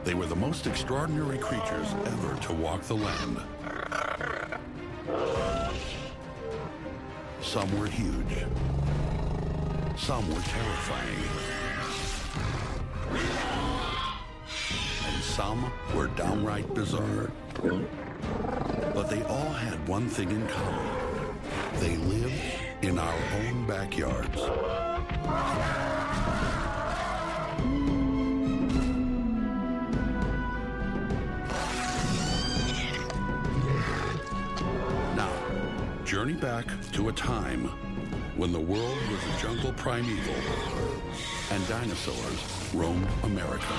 They were the most extraordinary creatures ever to walk the land. Some were huge. Some were terrifying. And some were downright bizarre. But they all had one thing in common. They lived in our own backyards. Now, journey back to a time when the world was a jungle primeval and dinosaurs roamed America.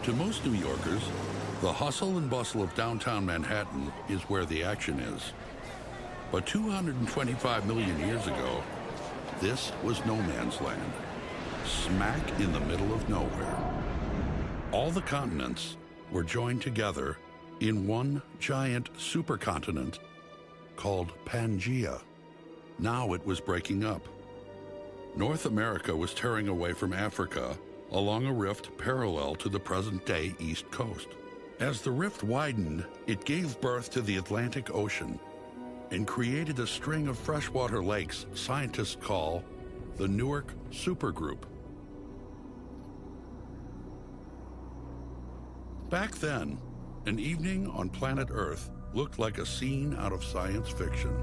To most New Yorkers, the hustle and bustle of downtown Manhattan is where the action is. But 225 million years ago, this was no man's land, smack in the middle of nowhere. All the continents were joined together in one giant supercontinent called Pangaea. Now it was breaking up. North America was tearing away from Africa along a rift parallel to the present-day East Coast. As the rift widened, it gave birth to the Atlantic Ocean and created a string of freshwater lakes scientists call the Newark Supergroup. Back then, an evening on planet Earth looked like a scene out of science fiction.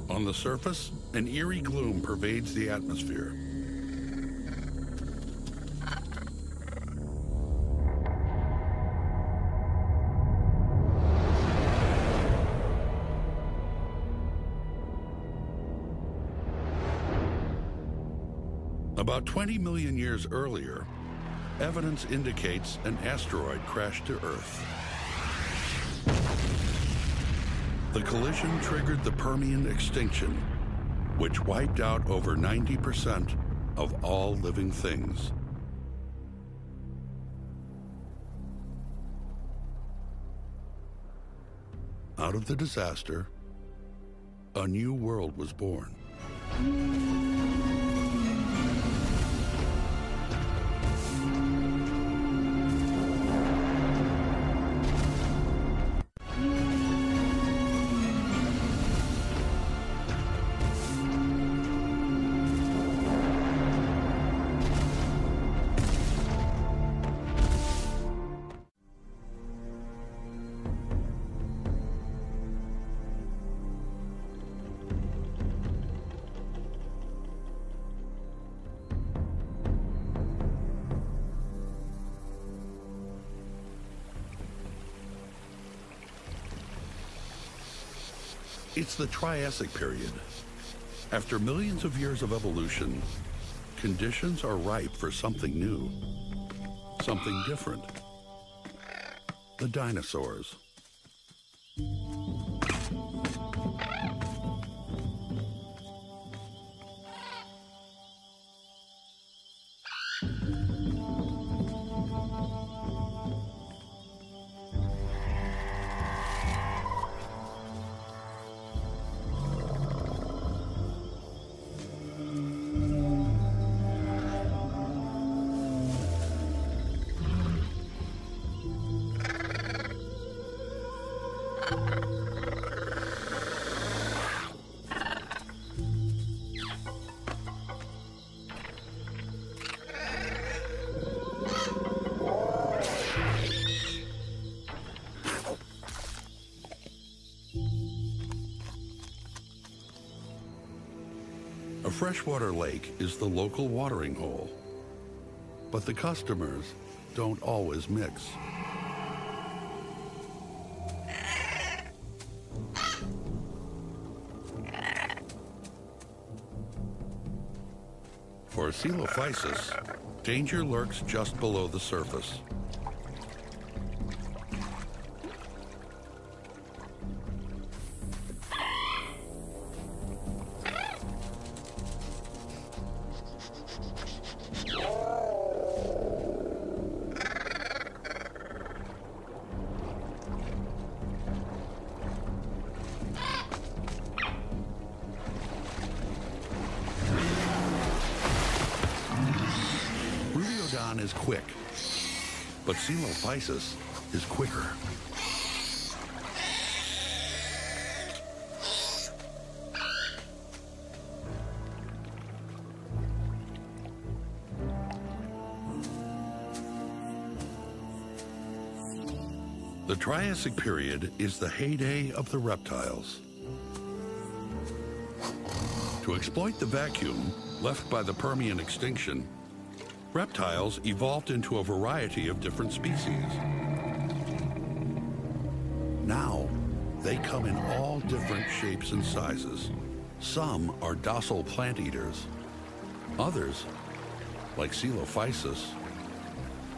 On the surface, an eerie gloom pervades the atmosphere. About 20 million years earlier, evidence indicates an asteroid crashed to Earth. The collision triggered the Permian extinction, which wiped out over 90% of all living things. Out of the disaster, a new world was born. It's the Triassic period. After millions of years of evolution, conditions are ripe for something new, something different. The dinosaurs. A freshwater lake is the local watering hole, but the customers don't always mix. For Coelophysis, danger lurks just below the surface. Is quick, but Coelophysis is quicker. The Triassic period is the heyday of the reptiles. To exploit the vacuum left by the Permian extinction, reptiles evolved into a variety of different species. Now, they come in all different shapes and sizes. Some are docile plant eaters. Others, like Coelophysis,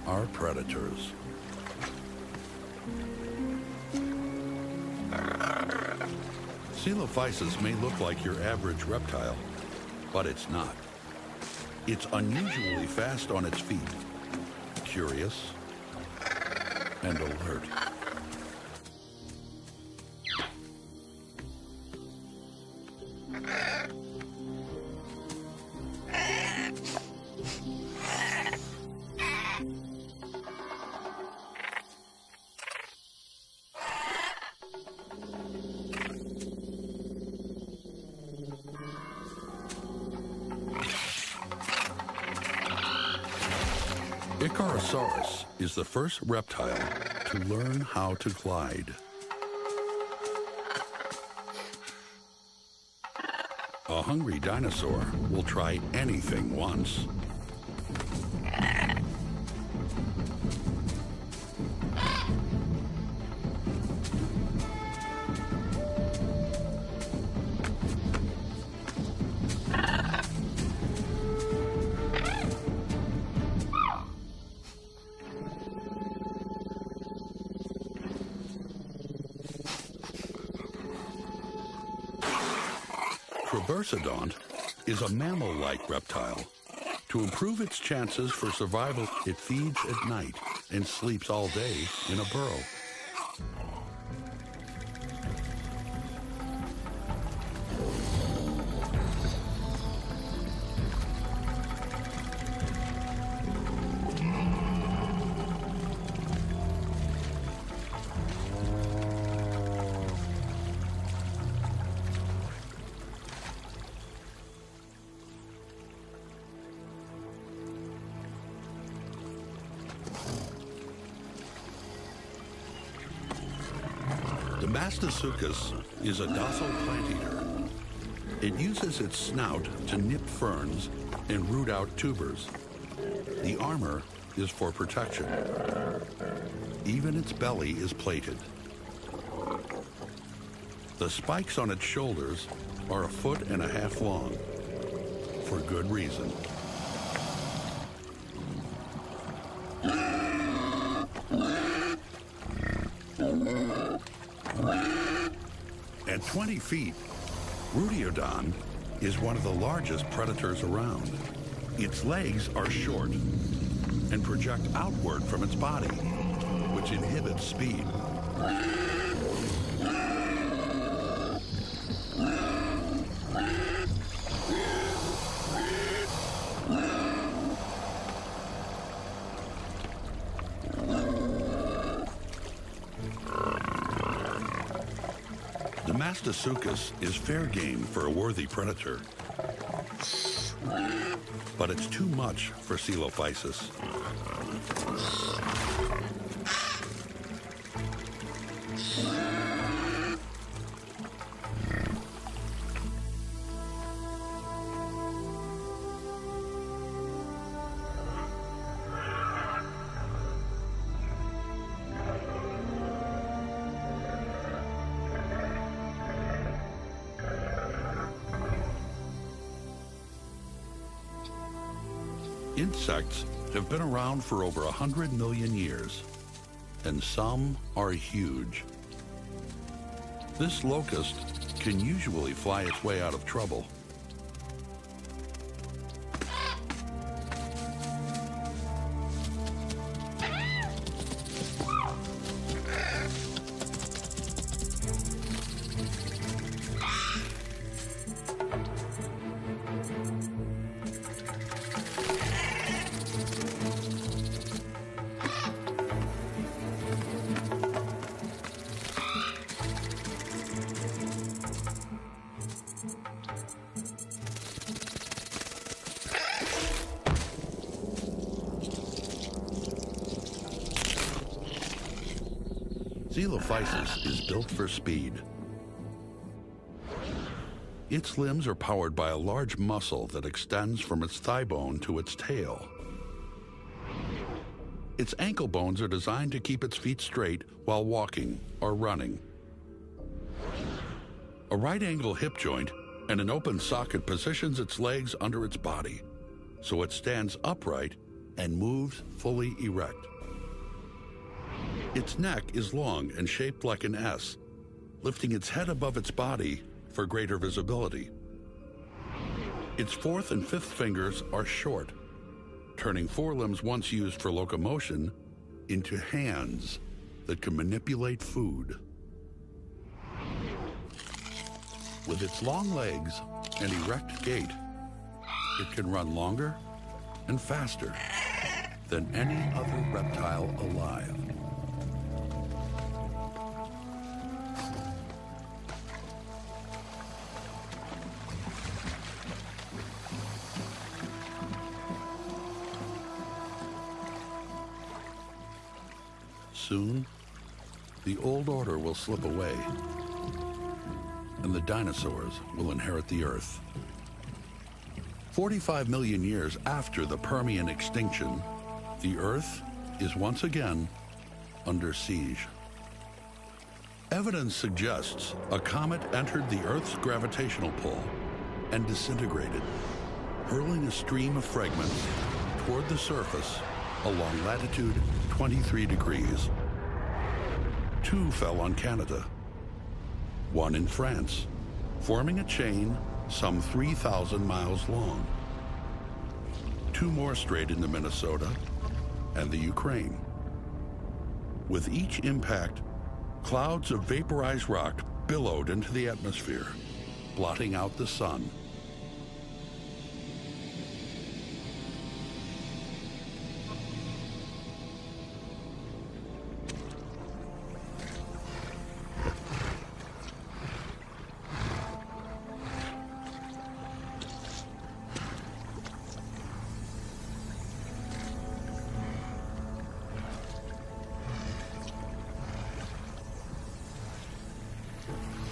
are predators. Coelophysis may look like your average reptile, but it's not. It's unusually fast on its feet, curious, and alert. Dinosaurs is the first reptile to learn how to glide. A hungry dinosaur will try anything once. Traversodont is a mammal-like reptile. To improve its chances for survival, it feeds at night and sleeps all day in a burrow. Damascus is a docile plant eater. It uses its snout to nip ferns and root out tubers. The armor is for protection. Even its belly is plated. The spikes on its shoulders are 1.5 feet long, for good reason. At 20 feet, Rudiodon is one of the largest predators around. Its legs are short and project outward from its body, which inhibits speed. Damascus is fair game for a worthy predator, but it's too much for Coelophysis. Insects have been around for over 100 million years, and some are huge. This locust can usually fly its way out of trouble. Zelophysis is built for speed. Its limbs are powered by a large muscle that extends from its thigh bone to its tail. Its ankle bones are designed to keep its feet straight while walking or running. A right-angle hip joint and an open socket positions its legs under its body, so it stands upright and moves fully erect. Its neck is long and shaped like an S, lifting its head above its body for greater visibility. Its fourth and fifth fingers are short, turning forelimbs once used for locomotion into hands that can manipulate food. With its long legs and erect gait, it can run longer and faster than any other reptile alive. Soon, the old order will slip away, and the dinosaurs will inherit the Earth. 45 million years after the Permian extinction, the Earth is once again under siege. Evidence suggests a comet entered the Earth's gravitational pull and disintegrated, hurling a stream of fragments toward the surface along latitude 23 degrees. 2 fell on Canada, 1 in France, forming a chain some 3,000 miles long. 2 more strayed into Minnesota and the Ukraine. With each impact, clouds of vaporized rock billowed into the atmosphere, blotting out the sun.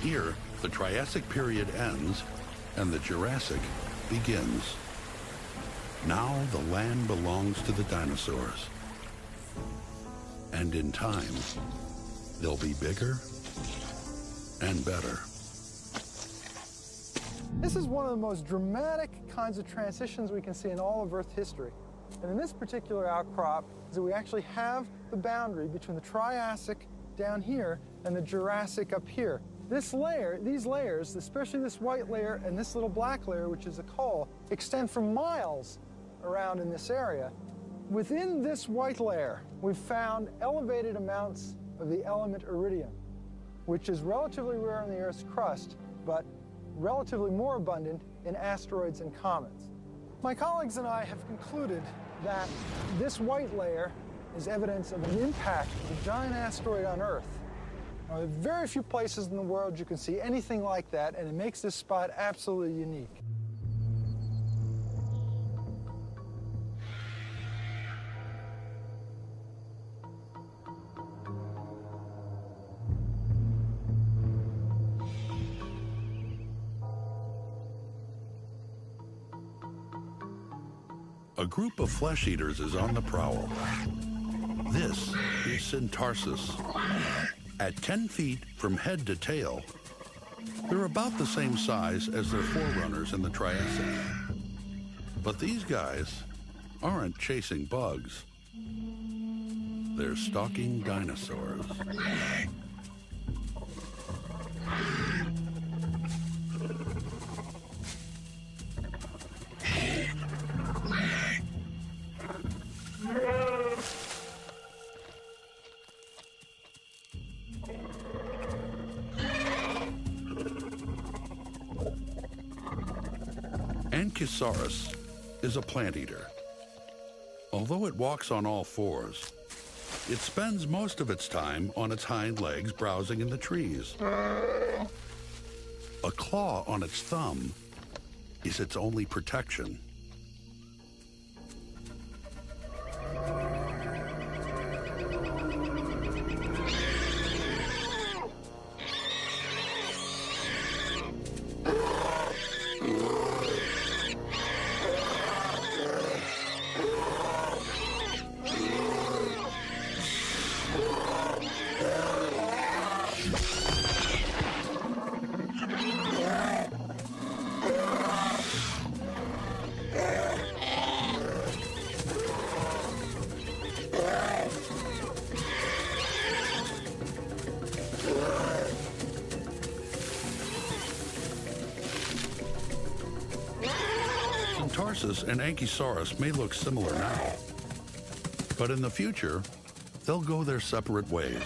Here, the Triassic period ends and the Jurassic begins. Now the land belongs to the dinosaurs. And in time, they'll be bigger and better. This is one of the most dramatic kinds of transitions we can see in all of Earth history. And in this particular outcrop, is that we actually have the boundary between the Triassic down here and the Jurassic up here. This layer, these layers, especially this white layer and this little black layer, which is a coal, extend for miles around in this area. Within this white layer, we've found elevated amounts of the element iridium, which is relatively rare in the Earth's crust, but relatively more abundant in asteroids and comets. My colleagues and I have concluded that this white layer is evidence of an impact of a giant asteroid on Earth. Now, there are very few places in the world you can see anything like that, and it makes this spot absolutely unique. A group of flesh eaters is on the prowl. This is Syntarsus. At 10 feet from head to tail, they're about the same size as their forerunners in the Triassic. But these guys aren't chasing bugs. They're stalking dinosaurs. Ankylosaurus is a plant eater. Although it walks on all fours, it spends most of its time on its hind legs browsing in the trees. A claw on its thumb is its only protection. Tarsus and Ankylosaurus may look similar now, but in the future, they'll go their separate ways.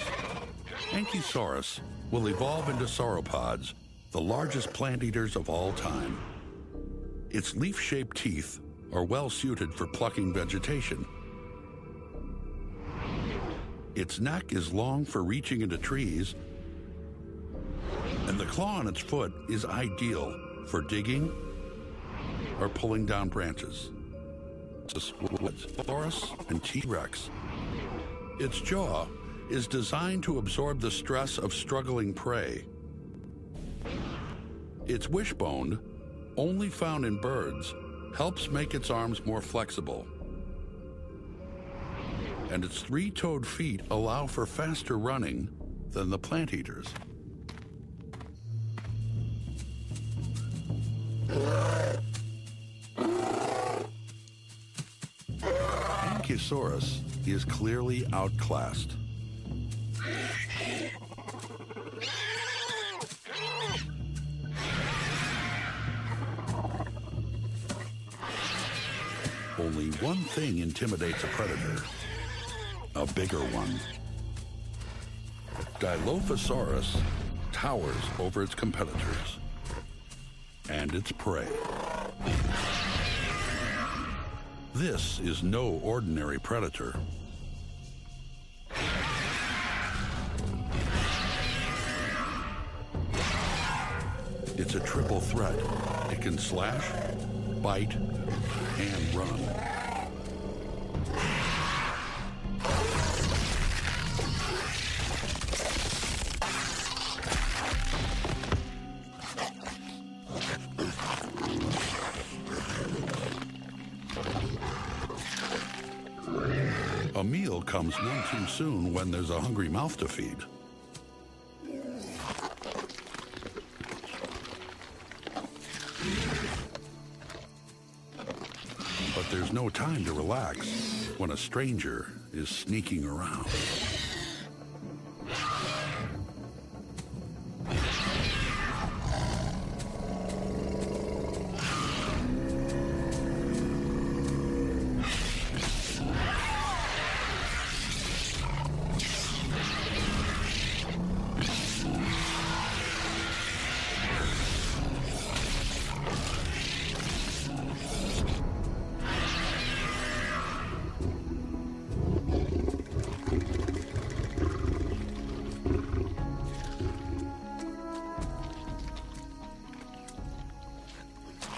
Ankylosaurus will evolve into sauropods, the largest plant eaters of all time. Its leaf-shaped teeth are well suited for plucking vegetation. Its neck is long for reaching into trees, and the claw on its foot is ideal for digging or pulling down branches. Taurus and T-Rex. Its jaw is designed to absorb the stress of struggling prey. Its wishbone, only found in birds, helps make its arms more flexible. And its three-toed feet allow for faster running than the plant eaters. Ankylosaurus is clearly outclassed. Only one thing intimidates a predator, a bigger one. Dilophosaurus towers over its competitors and its prey. This is no ordinary predator. It's a triple threat. It can slash, bite, and run. A meal comes none too soon when there's a hungry mouth to feed. But there's no time to relax when a stranger is sneaking around.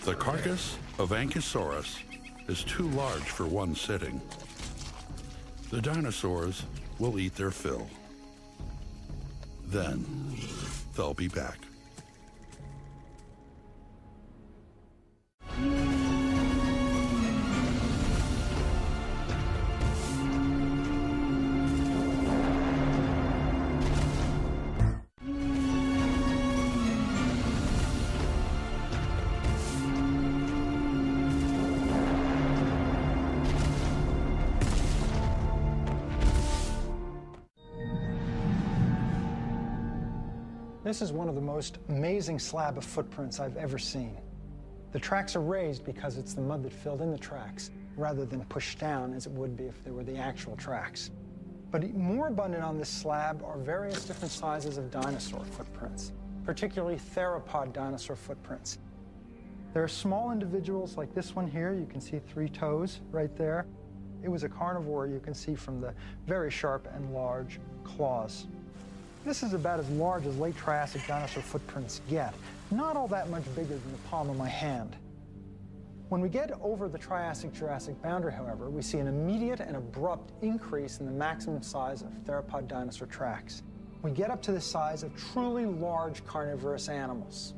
The carcass of Ankylosaurus is too large for one sitting. The dinosaurs will eat their fill. Then they'll be back. This is one of the most amazing slab of footprints I've ever seen. The tracks are raised because it's the mud that filled in the tracks, rather than pushed down as it would be if they were the actual tracks. But more abundant on this slab are various different sizes of dinosaur footprints, particularly theropod dinosaur footprints. There are small individuals like this one here. You can see 3 toes right there. It was a carnivore, you can see from the very sharp and large claws. This is about as large as late Triassic dinosaur footprints get, not all that much bigger than the palm of my hand. When we get over the Triassic-Jurassic boundary, however, we see an immediate and abrupt increase in the maximum size of theropod dinosaur tracks. We get up to the size of truly large carnivorous animals.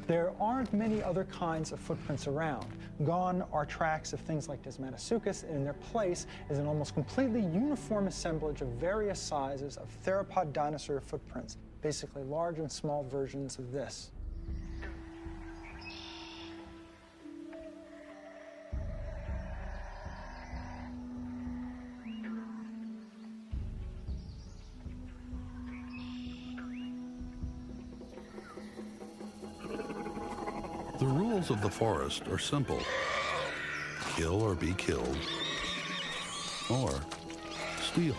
There aren't many other kinds of footprints around. Gone are tracks of things like Desmatosuchus, and in their place is an almost completely uniform assemblage of various sizes of theropod dinosaur footprints, basically large and small versions of this. The rules of the forest are simple. Kill or be killed, or steal.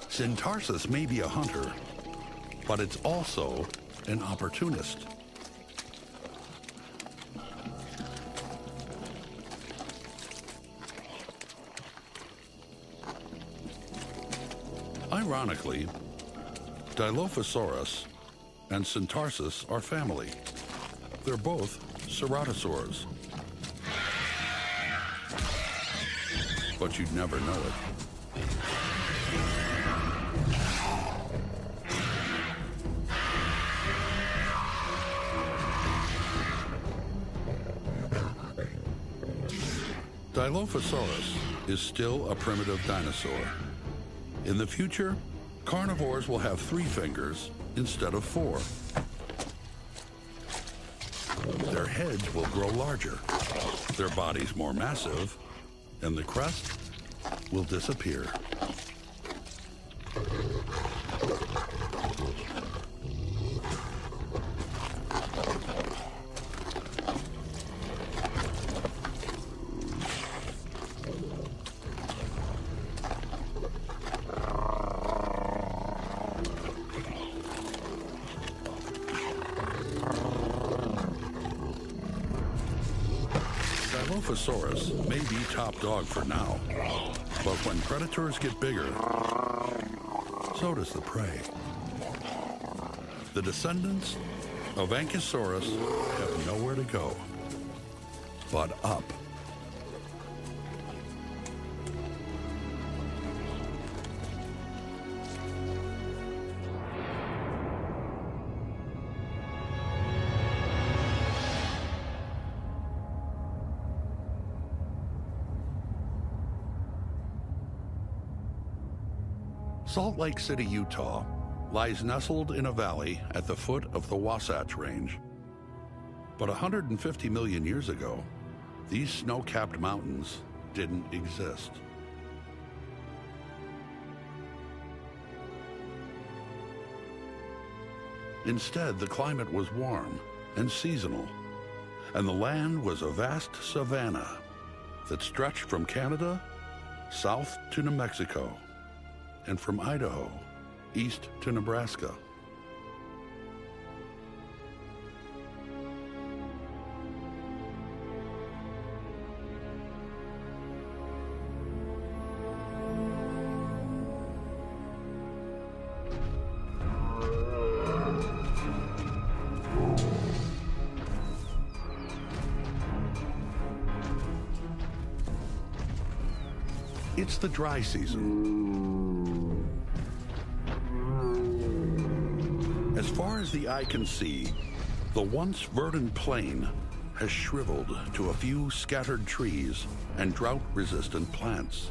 Syntarsus may be a hunter, but it's also an opportunist. Ironically, Dilophosaurus and Syntarsus are family. They're both ceratosaurs. But you'd never know it. Dilophosaurus is still a primitive dinosaur. In the future, carnivores will have 3 fingers instead of 4. Their heads will grow larger, their bodies more massive, and the crest will disappear. Dilophosaurus may be top dog for now, but when predators get bigger, so does the prey. The descendants of Ankylosaurus have nowhere to go but up. Salt Lake City, Utah, lies nestled in a valley at the foot of the Wasatch Range. But 150 million years ago, these snow-capped mountains didn't exist. Instead, the climate was warm and seasonal, and the land was a vast savanna that stretched from Canada south to New Mexico, and from Idaho east to Nebraska. It's the dry season. As far as the eye can see, the once verdant plain has shriveled to a few scattered trees and drought-resistant plants.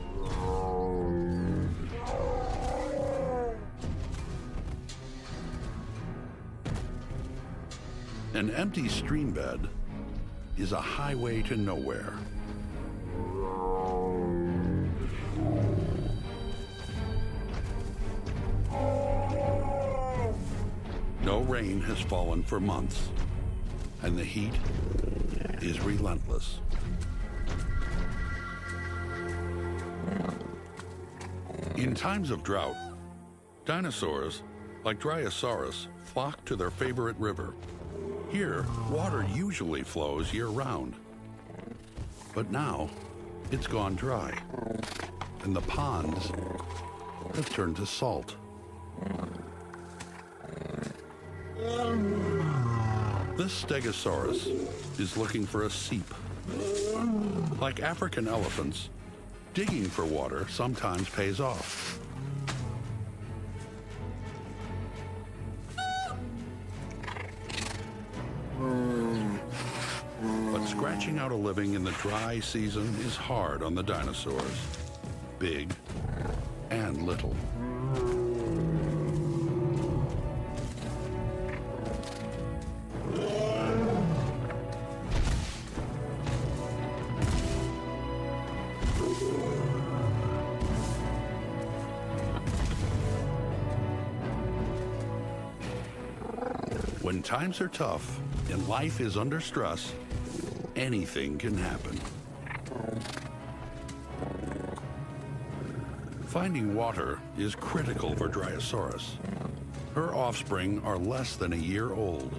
An empty streambed is a highway to nowhere. rain has fallen for months, and the heat is relentless. In times of drought, dinosaurs, like Dinosaurs, flock to their favorite river. Here, water usually flows year-round. But now, it's gone dry, and the ponds have turned to salt. This Stegosaurus is looking for a seep. Like African elephants, digging for water sometimes pays off. But scratching out a living in the dry season is hard on the dinosaurs, big and little. When times are tough and life is under stress, anything can happen. Finding water is critical for Dinosaurs. Her offspring are less than a year old.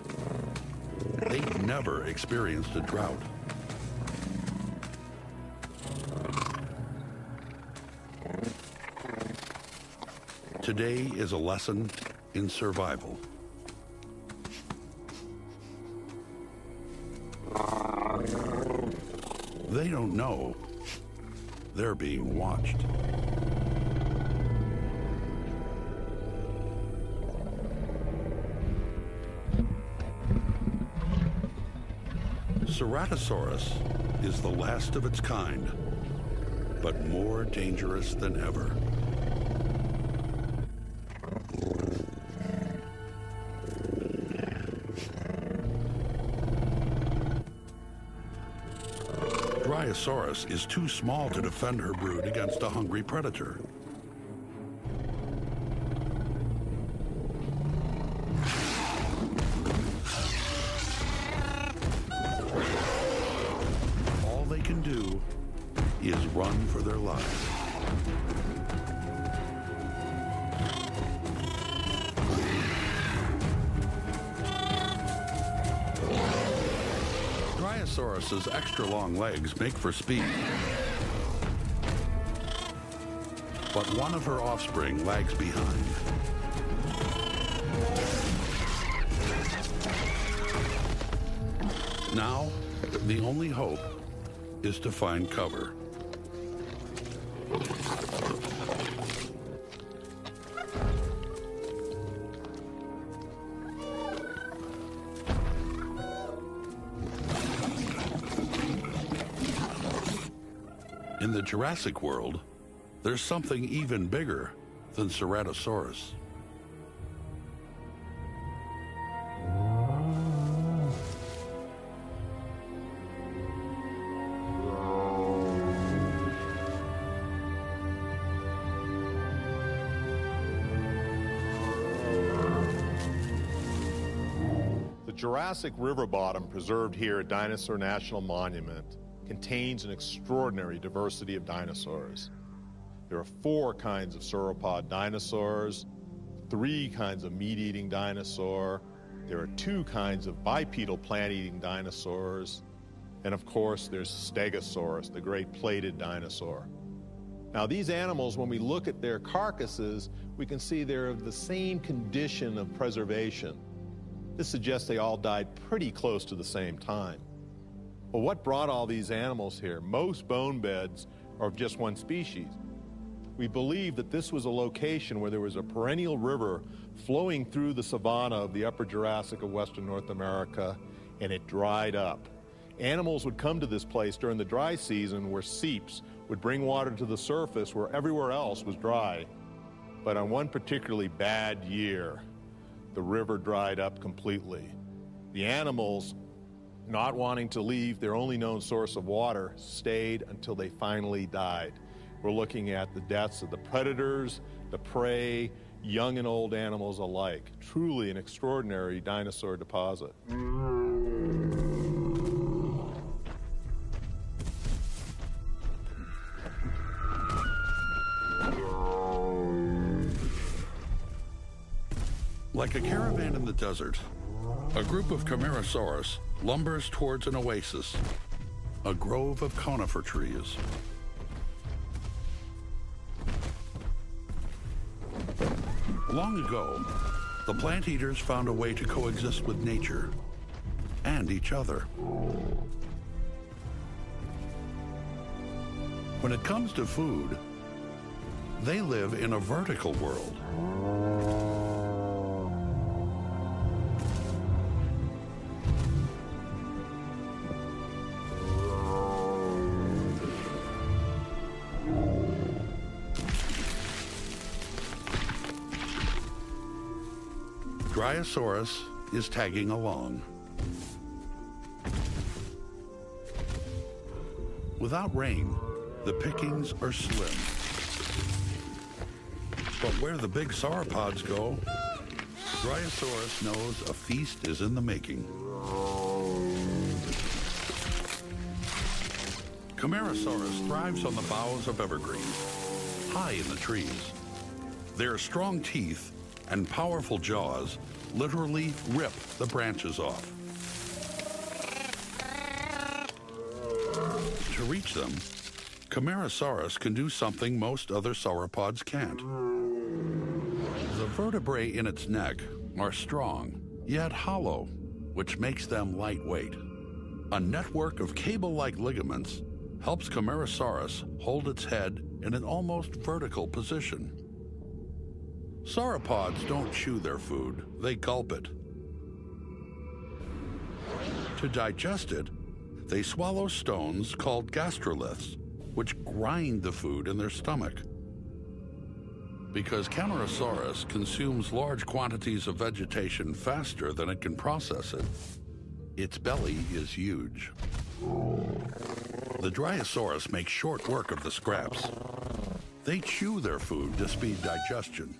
They've never experienced a drought. Today is a lesson in survival. They don't know they're being watched. Ceratosaurus is the last of its kind, but more dangerous than ever. Dinosaurus is too small to defend her brood against a hungry predator. All they can do is run for their lives. Dinosaurus's extra long legs make for speed. But one of her offspring lags behind. Now, the only hope is to find cover. In the Jurassic world, there's something even bigger than Ceratosaurus. The Jurassic river bottom preserved here at Dinosaur National Monument contains an extraordinary diversity of dinosaurs. There are 4 kinds of sauropod dinosaurs, 3 kinds of meat-eating dinosaur, there are 2 kinds of bipedal plant-eating dinosaurs, and of course there's Stegosaurus, the great plated dinosaur. Now these animals, when we look at their carcasses, we can see they're of the same condition of preservation. This suggests they all died pretty close to the same time. Well, what brought all these animals here? Most bone beds are of just one species. We believe that this was a location where there was a perennial river flowing through the savanna of the Upper Jurassic of Western North America, and it dried up. Animals would come to this place during the dry season where seeps would bring water to the surface where everywhere else was dry. But on one particularly bad year, the river dried up completely. The animals, not wanting to leave their only known source of water, stayed until they finally died. We're looking at the deaths of the predators, the prey, young and old animals alike. Truly an extraordinary dinosaur deposit. Like a caravan in the desert, a group of Camarasaurus lumbers towards an oasis, a grove of conifer trees. Long ago, the plant eaters found a way to coexist with nature and each other. When it comes to food, they live in a vertical world. Dinosaurs is tagging along. Without rain, the pickings are slim. But where the big sauropods go, Dinosaurs knows a feast is in the making. Camarasaurus thrives on the boughs of evergreens, high in the trees. Their strong teeth and powerful jaws literally rip the branches off. To reach them, Camarasaurus can do something most other sauropods can't. The vertebrae in its neck are strong, yet hollow, which makes them lightweight. A network of cable-like ligaments helps Camarasaurus hold its head in an almost vertical position. Sauropods don't chew their food, they gulp it. To digest it, they swallow stones called gastroliths, which grind the food in their stomach. Because Camarasaurus consumes large quantities of vegetation faster than it can process it, its belly is huge. The Dinosaurs make short work of the scraps. They chew their food to speed digestion.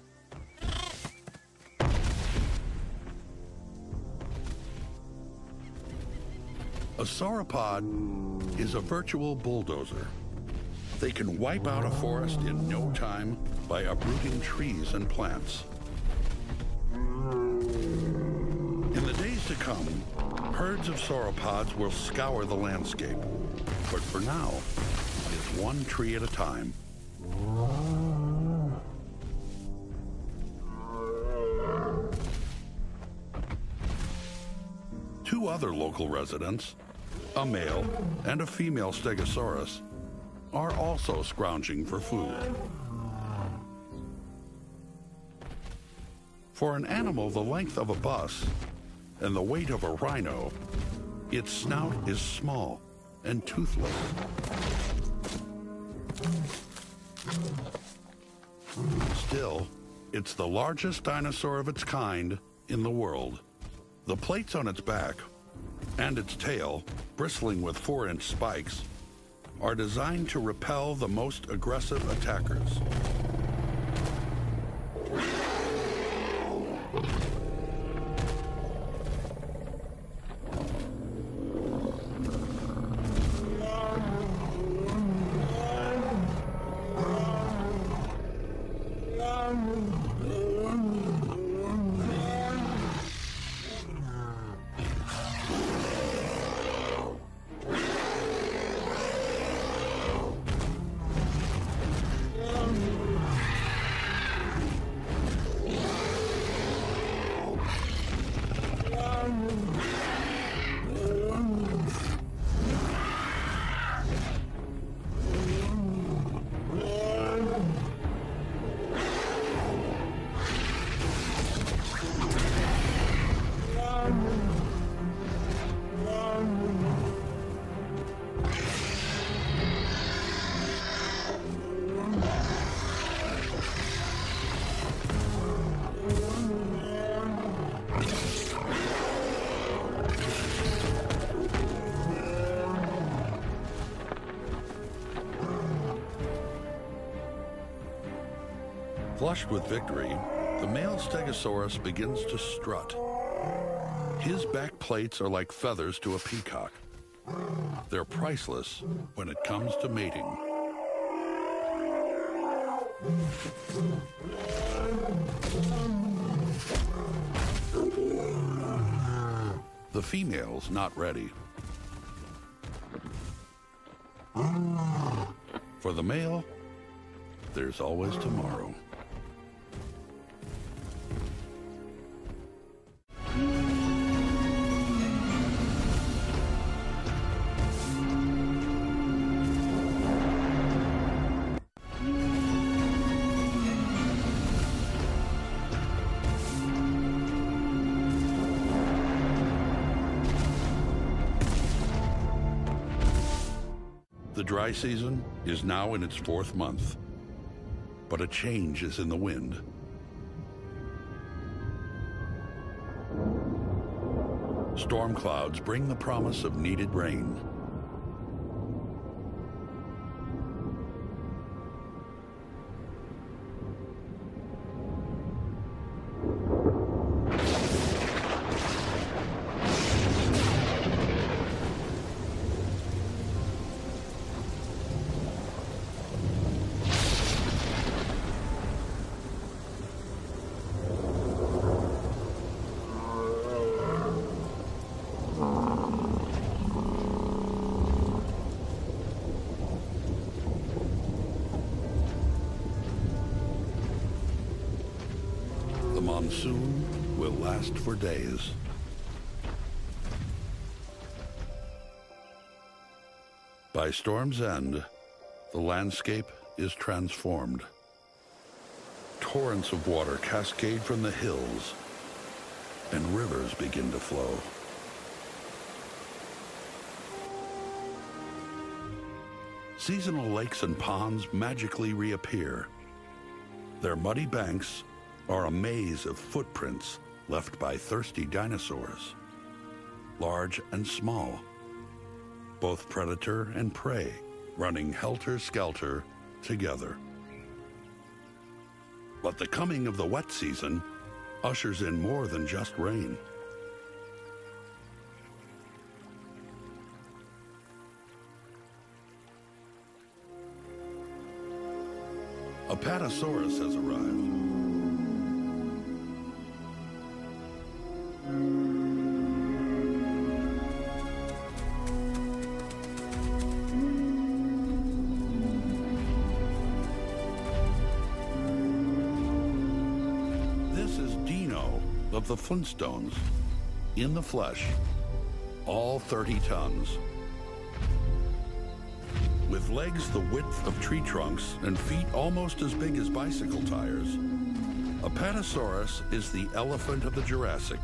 A sauropod is a virtual bulldozer. They can wipe out a forest in no time by uprooting trees and plants. In the days to come, herds of sauropods will scour the landscape. But for now, it's one tree at a time. Two other local residents, a male and a female Stegosaurus, are also scrounging for food. For an animal the length of a bus and the weight of a rhino, its snout is small and toothless. Still, it's the largest dinosaur of its kind in the world. The plates on its back and its tail, bristling with 4-inch spikes, are designed to repel the most aggressive attackers. Flushed with victory, The male Stegosaurus begins to strut. His back plates are like feathers to a peacock. They're priceless when it comes to mating. The female's not ready. For the male, there's always tomorrow. The dry season is now in its 4th month, but a change is in the wind. Storm clouds bring the promise of needed rain. The monsoon will last for days. By storm's end, the landscape is transformed. Torrents of water cascade from the hills, and rivers begin to flow. Seasonal lakes and ponds magically reappear. Their muddy banks are a maze of footprints left by thirsty dinosaurs, large and small, both predator and prey running helter-skelter together. But the coming of the wet season ushers in more than just rain. Apatosaurus has arrived. This is Dino of the Flintstones, in the flesh, all 30 tons. With legs the width of tree trunks and feet almost as big as bicycle tires, Apatosaurus is the elephant of the Jurassic,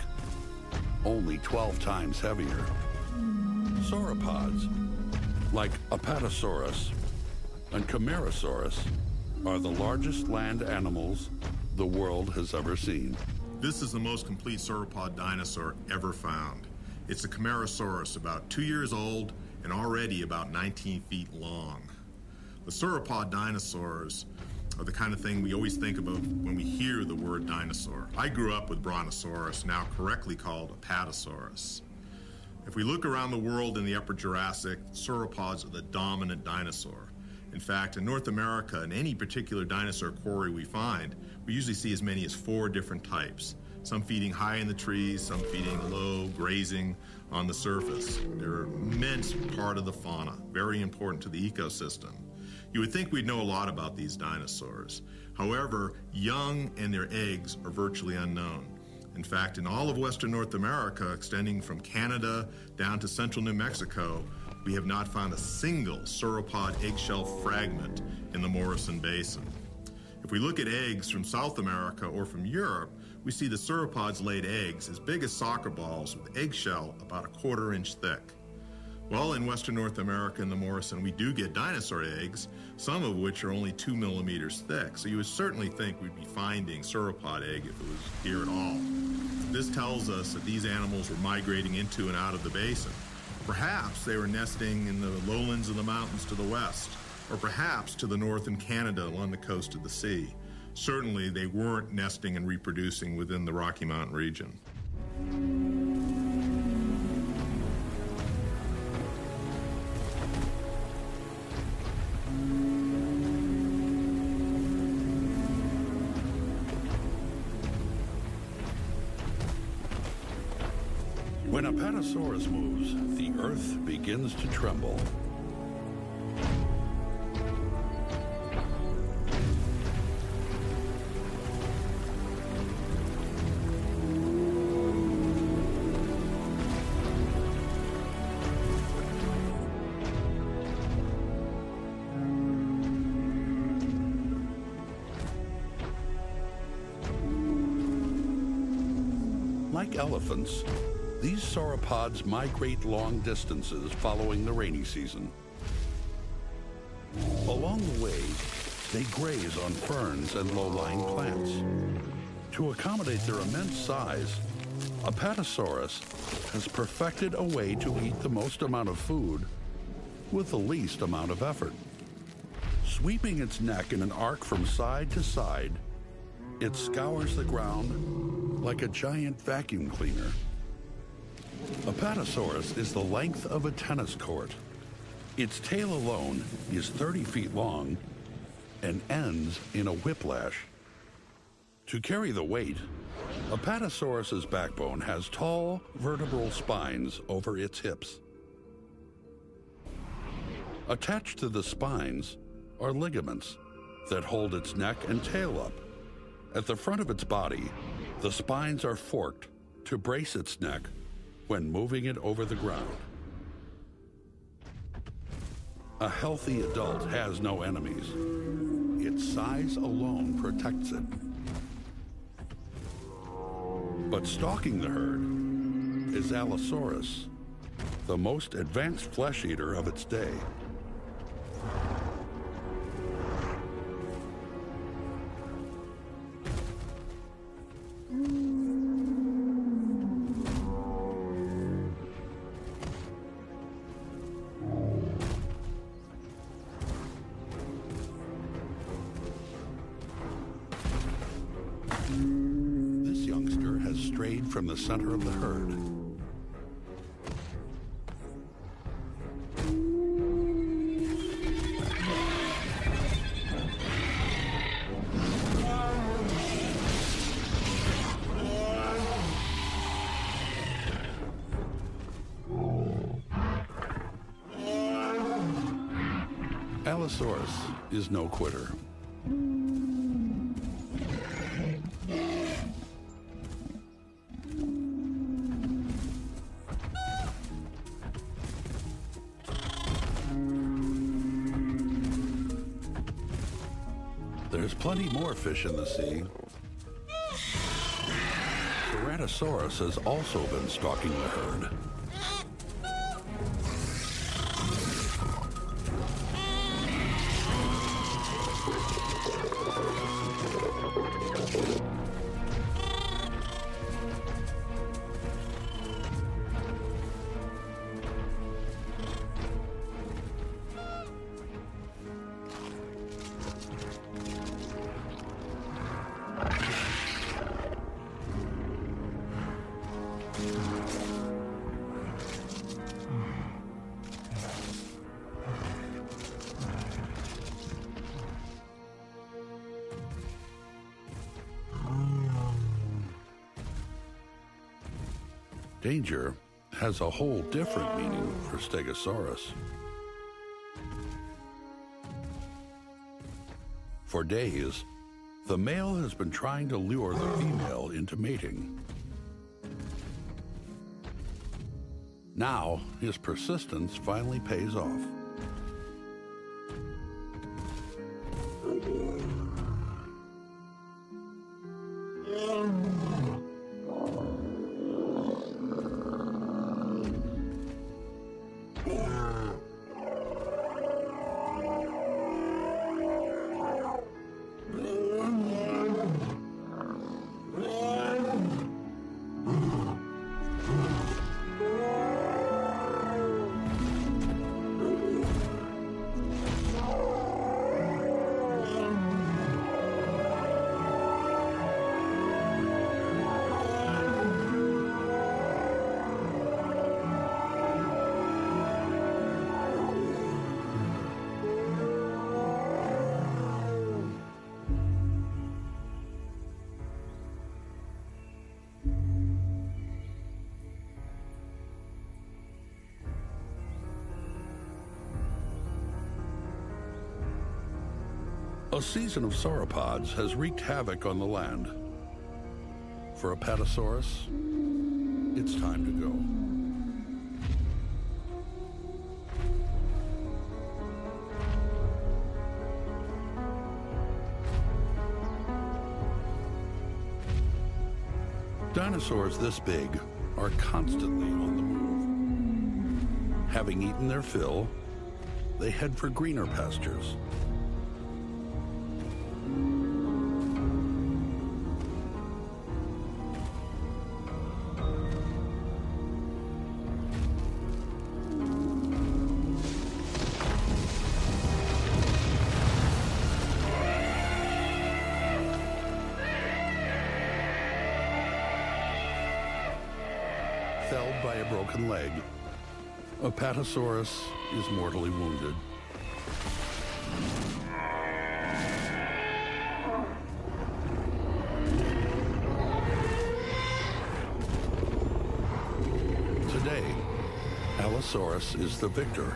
only 12 times heavier. Sauropods, like Apatosaurus and Camarasaurus, are the largest land animals the world has ever seen. This is the most complete sauropod dinosaur ever found. It's a Camarasaurus, about 2 years old and already about 19 feet long. The sauropod dinosaurs are the kind of thing we always think about when we hear the word dinosaur. I grew up with Brontosaurus, now correctly called Apatosaurus. If we look around the world in the Upper Jurassic, sauropods are the dominant dinosaur. In fact, in North America, in any particular dinosaur quarry we find, we usually see as many as 4 different types. Some feeding high in the trees, some feeding low, grazing on the surface. They're an immense part of the fauna, very important to the ecosystem. You would think we'd know a lot about these dinosaurs. However, young and their eggs are virtually unknown. In fact, in all of Western North America, extending from Canada down to central New Mexico, we have not found a single sauropod eggshell fragment in the Morrison Basin. If we look at eggs from South America or from Europe, we see the sauropods laid eggs as big as soccer balls with eggshell about a 1/4 inch thick. Well, in Western North America and the Morrison, we do get dinosaur eggs, some of which are only 2 millimeters thick. So you would certainly think we'd be finding sauropod egg if it was here at all. This tells us that these animals were migrating into and out of the basin. Perhaps they were nesting in the lowlands of the mountains to the west, or perhaps to the north in Canada along the coast of the sea. Certainly, they weren't nesting and reproducing within the Rocky Mountain region. When Apatosaurus moves, the Earth begins to tremble. Like elephants, these sauropods migrate long distances following the rainy season. Along the way, they graze on ferns and low-lying plants. To accommodate their immense size, Apatosaurus has perfected a way to eat the most amount of food with the least amount of effort. Sweeping its neck in an arc from side to side, it scours the ground like a giant vacuum cleaner. Apatosaurus is the length of a tennis court. Its tail alone is 30 feet long and ends in a whiplash. To carry the weight, Apatosaurus's backbone has tall vertebral spines over its hips. Attached to the spines are ligaments that hold its neck and tail up. At the front of its body, the spines are forked to brace its neck when moving it over the ground. A healthy adult has no enemies. Its size alone protects it. But stalking the herd is Allosaurus, the most advanced flesh eater of its day. This youngster has strayed from the center of the herd. Allosaurus is no quitter. There's plenty more fish in the sea. Tyrannosaurus has also been stalking the herd. Danger has a whole different meaning for Stegosaurus. For days, the male has been trying to lure the female into mating. Now, his persistence finally pays off. A season of sauropods has wreaked havoc on the land. For Apatosaurus, it's time to go. Dinosaurs this big are constantly on the move. Having eaten their fill, they head for greener pastures. Felled by a broken leg, Apatosaurus is mortally wounded. Today, Allosaurus is the victor.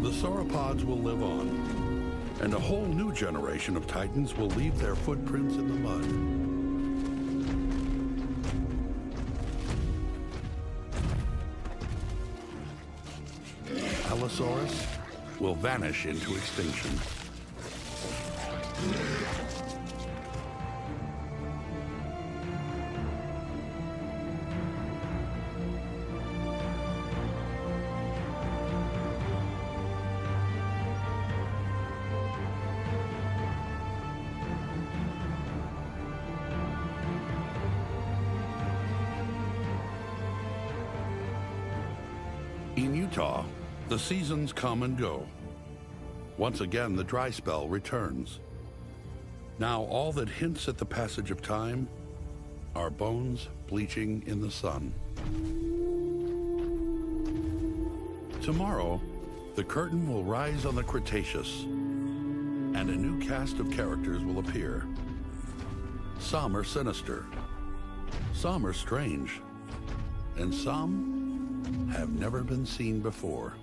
The sauropods will live on, and a whole new generation of titans will leave their footprints in the mud. Allosaurus will vanish into extinction. In Utah, the seasons come and go. Once again, the dry spell returns. Now, all that hints at the passage of time are bones bleaching in the sun. Tomorrow, the curtain will rise on the Cretaceous, and a new cast of characters will appear. Some are sinister, some are strange, and some have never been seen before.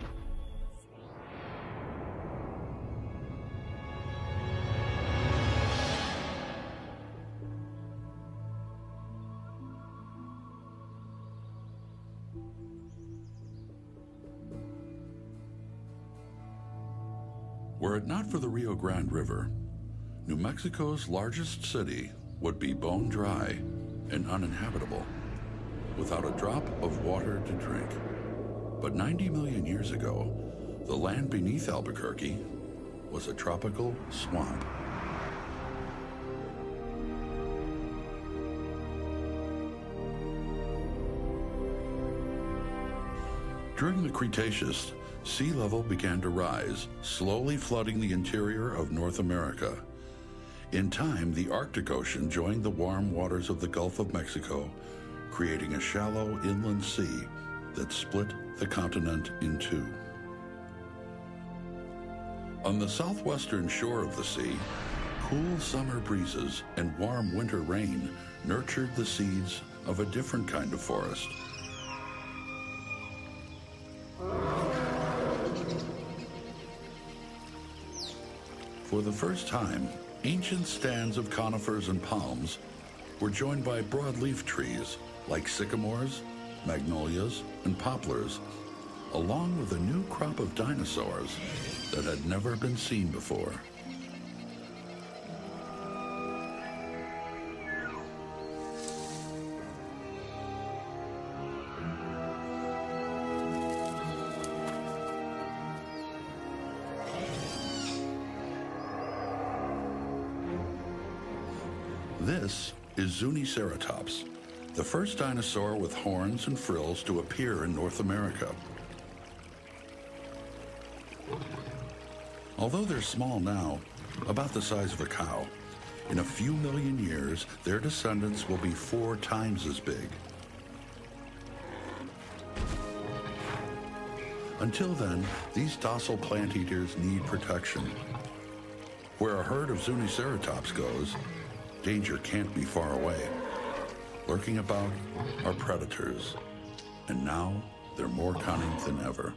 Were it not for the Rio Grande River, New Mexico's largest city would be bone dry and uninhabitable, without a drop of water to drink. But 90 million years ago, the land beneath Albuquerque was a tropical swamp. During the Cretaceous, sea level began to rise, slowly flooding the interior of North America. In time, the Arctic Ocean joined the warm waters of the Gulf of Mexico, creating a shallow inland sea that split the continent in two. On the southwestern shore of the sea, cool summer breezes and warm winter rain nurtured the seeds of a different kind of forest. For the first time, ancient stands of conifers and palms were joined by broadleaf trees like sycamores, magnolias, and poplars, along with a new crop of dinosaurs that had never been seen before. This is Zuniceratops, the first dinosaur with horns and frills to appear in North America. Although they're small now, about the size of a cow, In a few million years, their descendants will be 4 times as big. Until then, these docile plant eaters need protection. Where a herd of Zuniceratops goes, danger can't be far away. Lurking about are predators, and now they're more cunning than ever.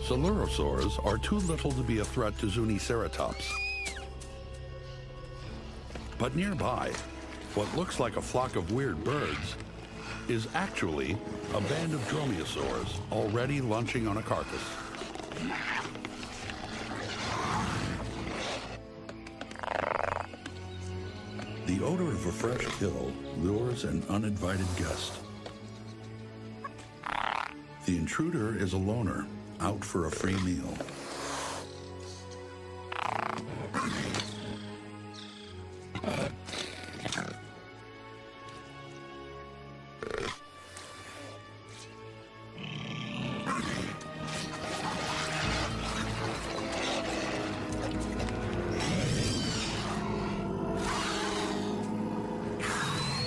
Dinosaurs are too little to be a threat to Zuniceratops. But nearby, what looks like a flock of weird birds is actually a band of dromaeosaurs already lunching on a carcass. The odor of a fresh kill lures an uninvited guest. The intruder is a loner, out for a free meal.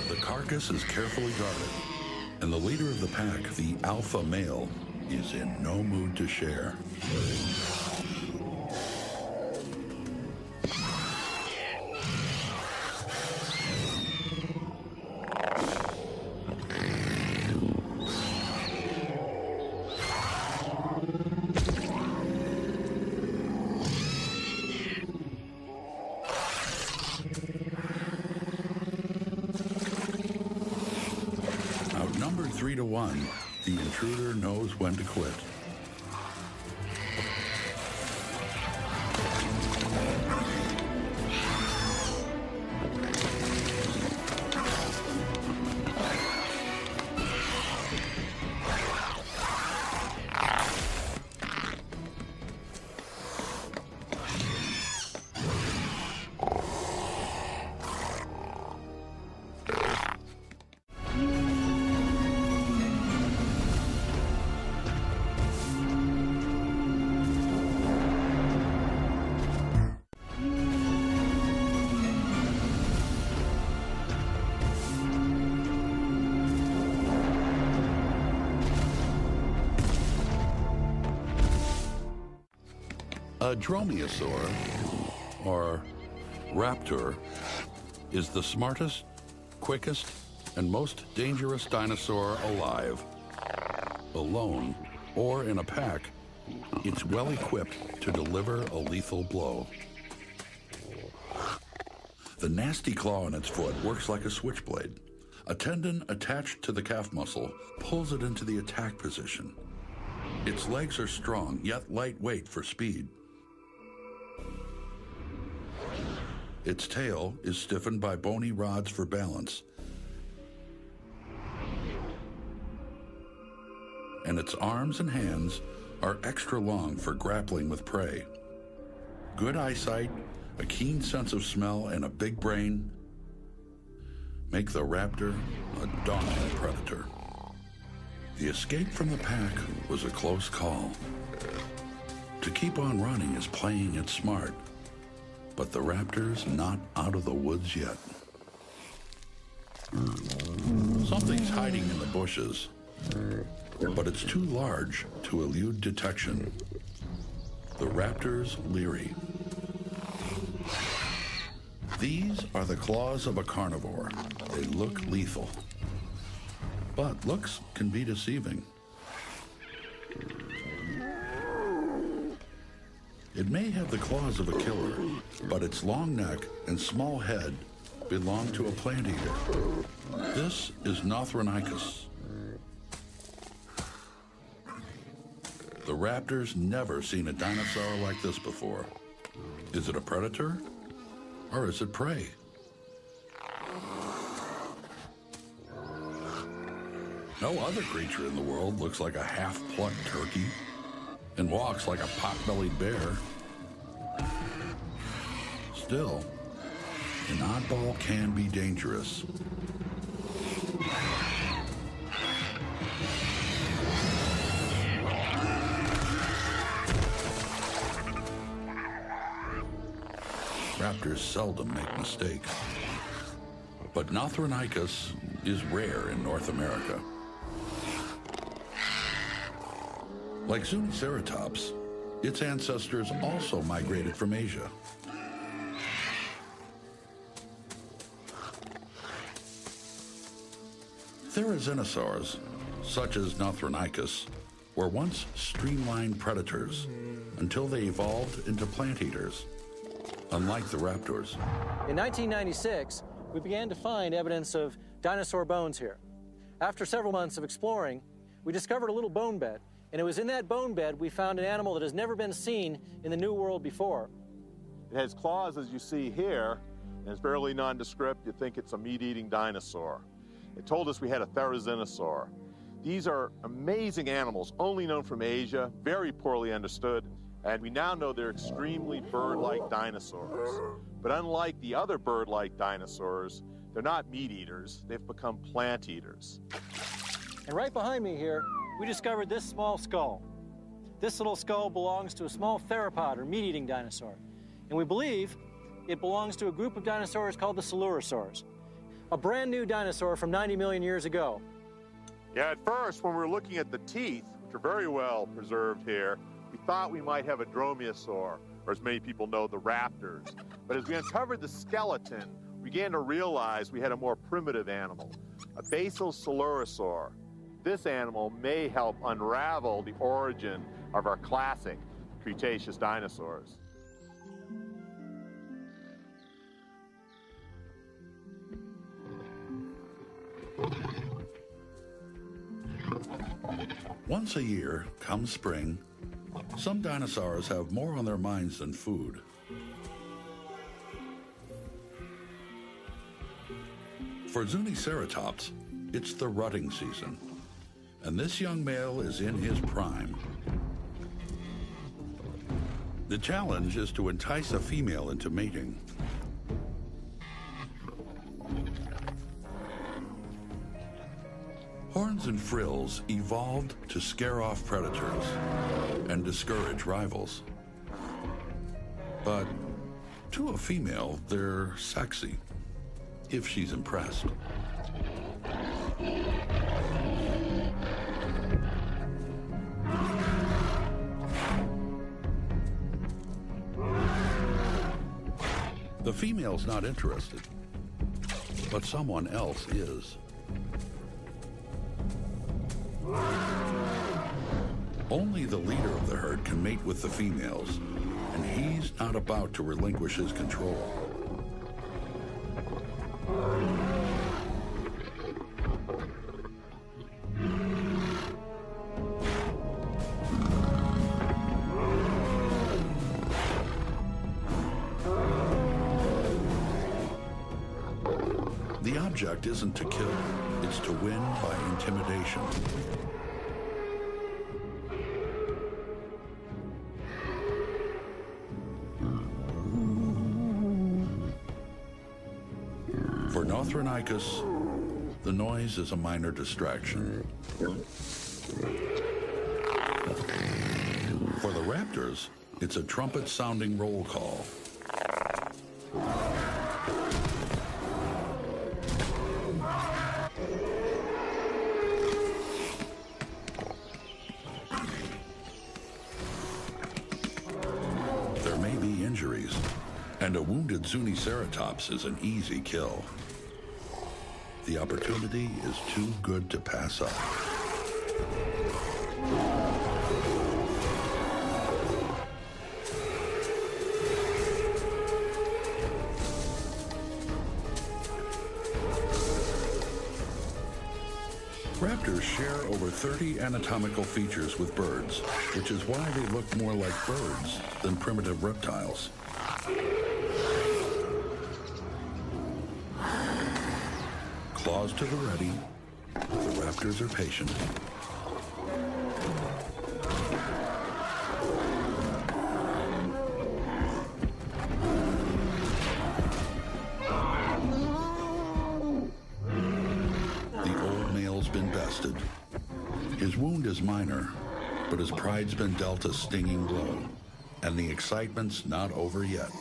The carcass is carefully guarded, and the leader of the pack, the alpha male, is in no mood to share. Outnumbered 3 to 1, the intruder knows when to quit. A dromaeosaur, or raptor, is the smartest, quickest, and most dangerous dinosaur alive. Alone, or in a pack, it's well equipped to deliver a lethal blow. The nasty claw in its foot works like a switchblade. A tendon attached to the calf muscle pulls it into the attack position. Its legs are strong, yet lightweight for speed. Its tail is stiffened by bony rods for balance, and its arms and hands are extra long for grappling with prey. Good eyesight, a keen sense of smell, and a big brain make the raptor a daunting predator. The escape from the pack was a close call. To keep on running is playing it smart. But the raptor's not out of the woods yet. Something's hiding in the bushes, but it's too large to elude detection. The raptor's leery. These are the claws of a carnivore. They look lethal, but looks can be deceiving. It may have the claws of a killer, but its long neck and small head belong to a plant eater. This is Nothronicus. The raptor's never seen a dinosaur like this before. Is it a predator, or is it prey? No other creature in the world looks like a half-plucked turkey and walks like a pot-bellied bear. Still, an oddball can be dangerous. Raptors seldom make mistakes. But Nothronicus is rare in North America. Like Zuniceratops, its ancestors also migrated from Asia. Dinosaurs, such as Nothronicus, were once streamlined predators until they evolved into plant eaters, unlike the raptors. In 1996, we began to find evidence of dinosaur bones here. After several months of exploring, we discovered a little bone bed, and it was in that bone bed we found an animal that has never been seen in the New World before. It has claws, as you see here, and it's fairly nondescript. You think it's a meat-eating dinosaur. It told us we had a therizinosaur. These are amazing animals, only known from Asia, very poorly understood, and we now know they're extremely bird-like dinosaurs. But unlike the other bird-like dinosaurs, they're not meat eaters. They've become plant eaters. And right behind me here, we discovered this small skull. This little skull belongs to a small theropod, or meat-eating dinosaur. And we believe it belongs to a group of dinosaurs called the Coelurosaurs, a brand new dinosaur from 90 million years ago. Yeah, at first, when we were looking at the teeth, which are very well preserved here, we thought we might have a dromaeosaur, or as many people know, the raptors. But as we uncovered the skeleton, we began to realize we had a more primitive animal, a basal Coelurosaur. This animal may help unravel the origin of our classic Cretaceous dinosaurs. Once a year, come spring, some dinosaurs have more on their minds than food. For Zuniceratops, it's the rutting season, and this young male is in his prime. The challenge is to entice a female into mating. Horns and frills evolved to scare off predators and discourage rivals. But to a female, they're sexy, if she's impressed. The female's not interested, but someone else is. Only the leader of the herd can mate with the females, and he's not about to relinquish his control. The object isn't to kill, it's to win by intimidation. For Nothronicus, the noise is a minor distraction. For the raptors, it's a trumpet-sounding roll call. There may be injuries, and a wounded Zuniceratops is an easy kill. The opportunity is too good to pass up. Raptors share over 30 anatomical features with birds, which is why they look more like birds than primitive reptiles. Claws to the ready, the raptors are patient. The old male's been bested. His wound is minor, but his pride's been dealt a stinging blow, and the excitement's not over yet.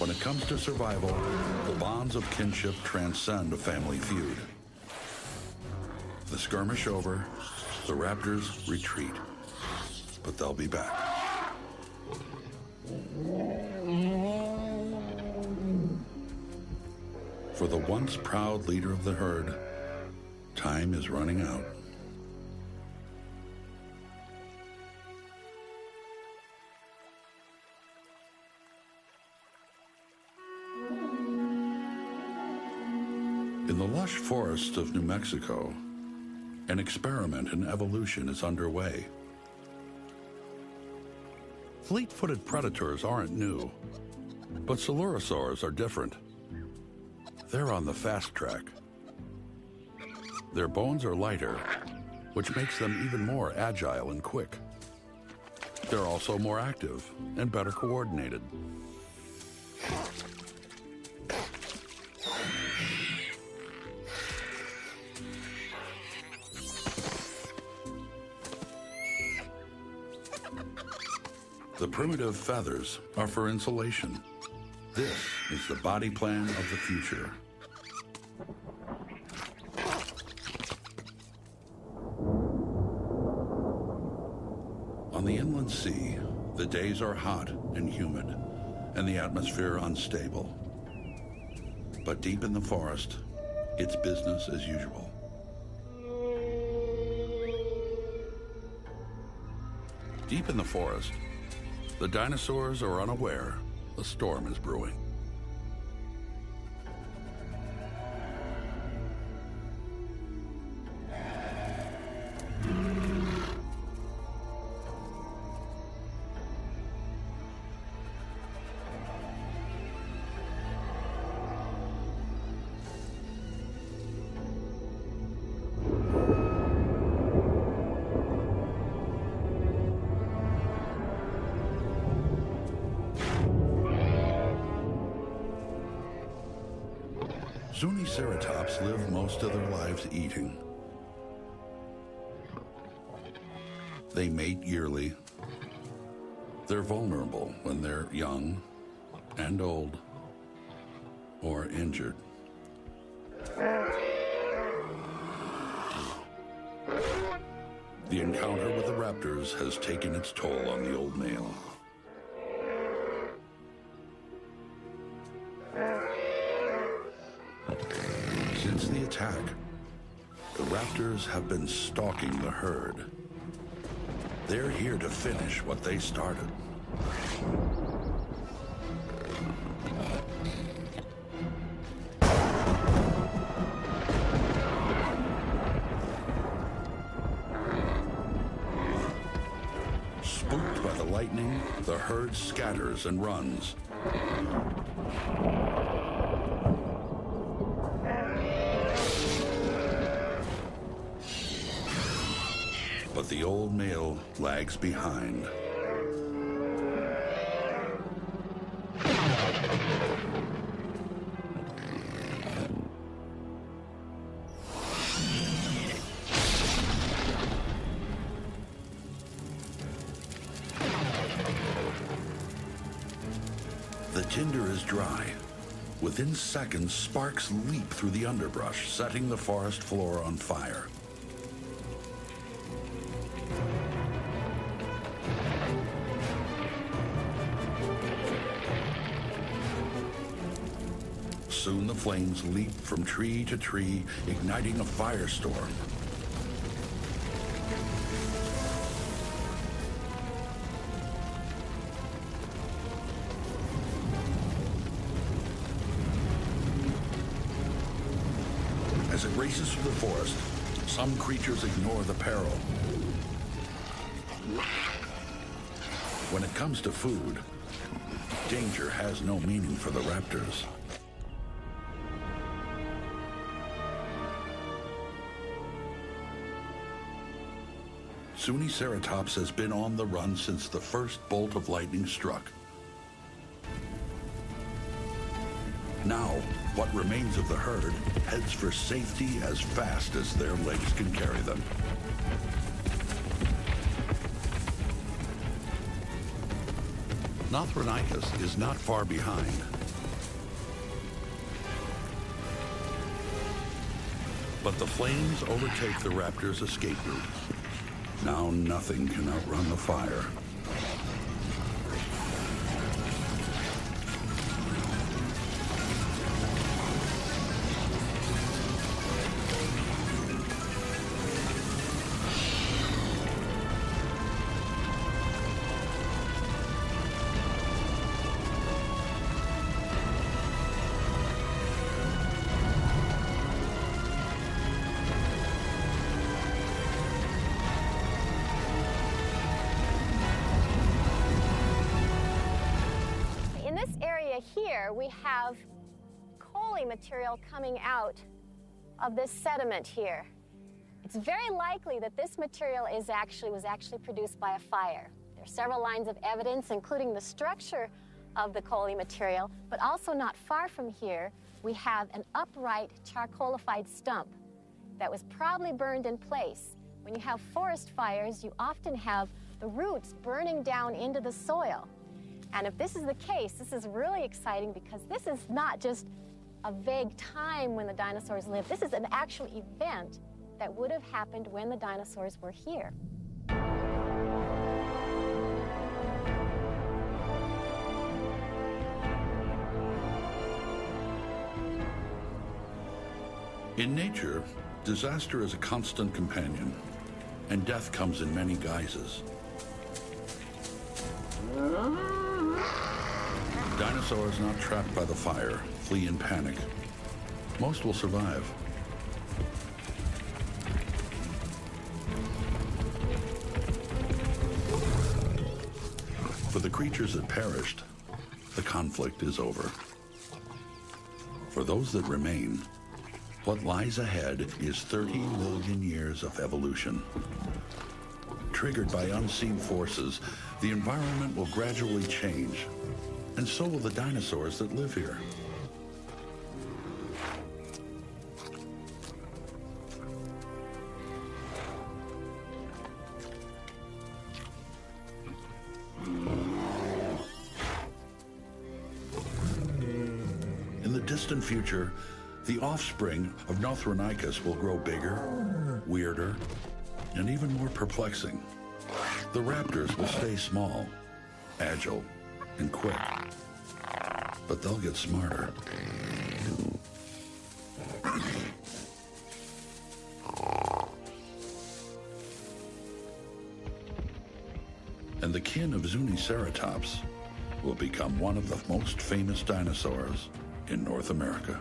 When it comes to survival, the bonds of kinship transcend a family feud. The skirmish over, the raptors retreat, but they'll be back. For the once proud leader of the herd, time is running out. In the lush forests of New Mexico, an experiment in evolution is underway. Fleet-footed predators aren't new, but Coelurosaurs are different. They're on the fast track. Their bones are lighter, which makes them even more agile and quick. They're also more active and better coordinated. The primitive feathers are for insulation. This is the body plan of the future. On the inland sea, the days are hot and humid, and the atmosphere unstable. But deep in the forest, it's business as usual. Deep in the forest, the dinosaurs are unaware a storm is brewing. Ceratops live most of their lives eating. They mate yearly. They're vulnerable when they're young and old or injured. The encounter with the raptors has taken its toll on the old male. Since the attack, the raptors have been stalking the herd. They're here to finish what they started. Spooked by the lightning, the herd scatters and runs. But the old male lags behind. The tinder is dry. Within seconds, sparks leap through the underbrush, setting the forest floor on fire. Soon the flames leap from tree to tree, igniting a firestorm. As it races through the forest, some creatures ignore the peril. When it comes to food, danger has no meaning for the raptors. Ceratops has been on the run since the first bolt of lightning struck. Now, what remains of the herd heads for safety as fast as their legs can carry them. Nothronicus is not far behind. But the flames overtake the raptor's escape route. Now nothing can outrun the fire. Here we have coaly material coming out of this sediment here. It's very likely that this material was actually produced by a fire. There are several lines of evidence, including the structure of the coaly material, but also not far from here, we have an upright charcoalified stump that was probably burned in place. When you have forest fires, you often have the roots burning down into the soil. And if this is the case, this is really exciting because this is not just a vague time when the dinosaurs lived. This is an actual event that would have happened when the dinosaurs were here. In nature, disaster is a constant companion, and death comes in many guises. Dinosaurs not trapped by the fire flee in panic. Most will survive. For the creatures that perished, the conflict is over. For those that remain, what lies ahead is 30 million years of evolution. Triggered by unseen forces, the environment will gradually change, and so will the dinosaurs that live here. In the distant future, the offspring of Northronicus will grow bigger, weirder, and even more perplexing. The raptors will stay small, agile, and quick, but they'll get smarter. And the kin of Zuniceratops will become one of the most famous dinosaurs in North America.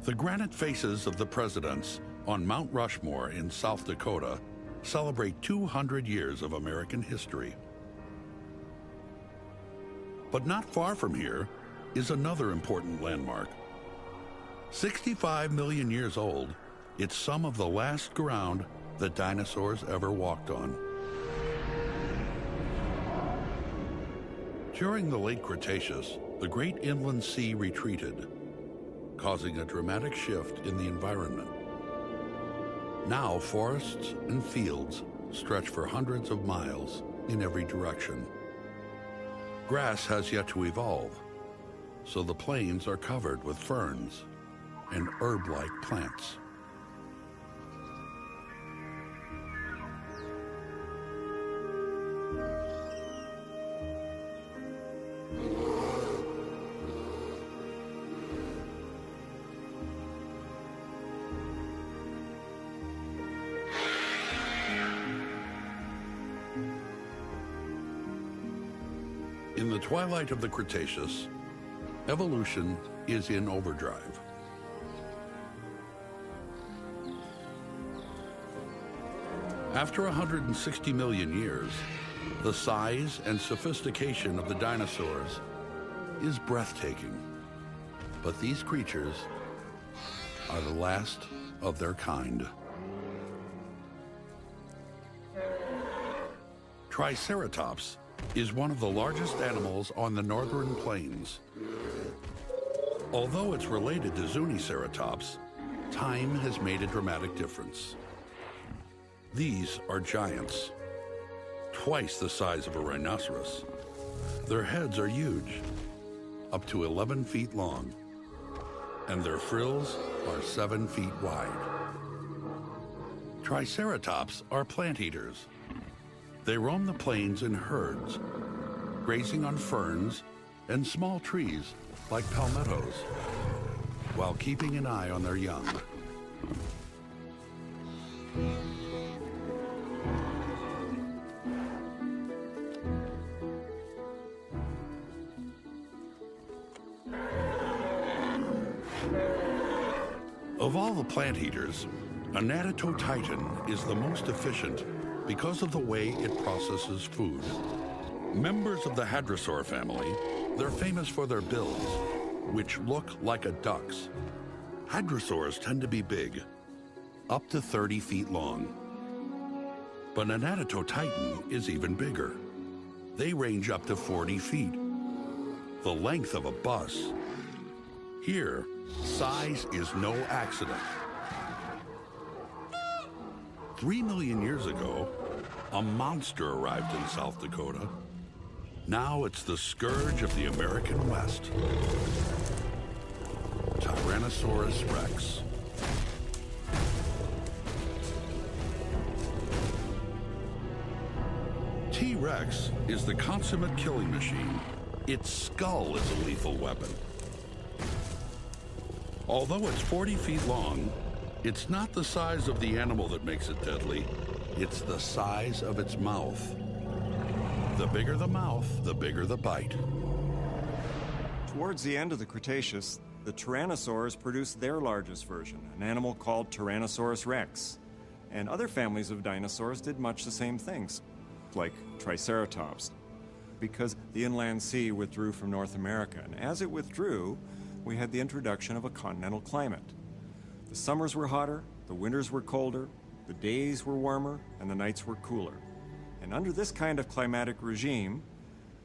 The granite faces of the presidents on Mount Rushmore in South Dakota celebrate 200 years of American history. But not far from here is another important landmark. 65 million years old, it's some of the last ground that dinosaurs ever walked on. During the late Cretaceous, the great inland sea retreated, causing a dramatic shift in the environment. Now forests and fields stretch for hundreds of miles in every direction. Grass has yet to evolve, so the plains are covered with ferns and herb-like plants. In the twilight of the Cretaceous, evolution is in overdrive. After 160 million years, The size and sophistication of the dinosaurs is breathtaking, but these creatures are the last of their kind. Triceratops is one of the largest animals on the northern plains. Although it's related to Zuniceratops, time has made a dramatic difference. These are giants, twice the size of a rhinoceros. Their heads are huge, up to 11 feet long, and their frills are 7 feet wide. Triceratops are plant eaters. They roam the plains in herds, grazing on ferns and small trees like palmettos, while keeping an eye on their young. Of all the plant eaters, Anatotitan is the most efficient because of the way it processes food. Members of the hadrosaur family, they're famous for their bills, which look like a duck's. Hadrosaurs tend to be big, up to 30 feet long. But Anatotitan is even bigger. They range up to 40 feet, the length of a bus. Here, size is no accident. 3 million years ago, a monster arrived in South Dakota. Now it's the scourge of the American West. Tyrannosaurus rex. T-Rex is the consummate killing machine. Its skull is a lethal weapon. Although it's 40 feet long, it's not the size of the animal that makes it deadly. It's the size of its mouth. The bigger the mouth, the bigger the bite. Towards the end of the Cretaceous, the tyrannosaurs produced their largest version, an animal called Tyrannosaurus rex. And other families of dinosaurs did much the same things, like Triceratops, because the inland sea withdrew from North America. And as it withdrew, we had the introduction of a continental climate. The summers were hotter, the winters were colder, the days were warmer, and the nights were cooler. And under this kind of climatic regime,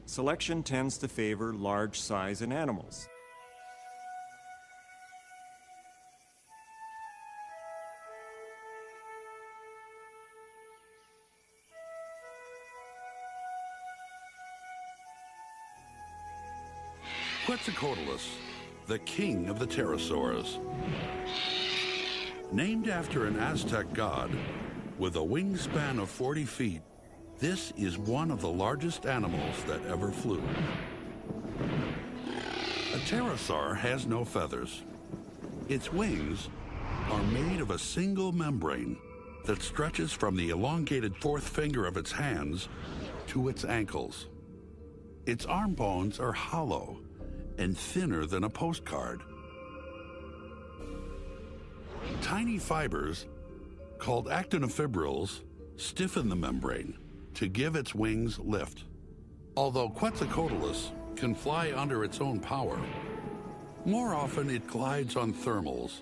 selection tends to favor large size in animals. Quetzalcoatlus, the king of the pterosaurs. Named after an Aztec god with a wingspan of 40 feet, this is one of the largest animals that ever flew. A pterosaur has no feathers. Its wings are made of a single membrane that stretches from the elongated fourth finger of its hands to its ankles. Its arm bones are hollow and thinner than a postcard. Tiny fibers, called actinofibrils, stiffen the membrane to give its wings lift. Although Quetzalcoatlus can fly under its own power, more often it glides on thermals,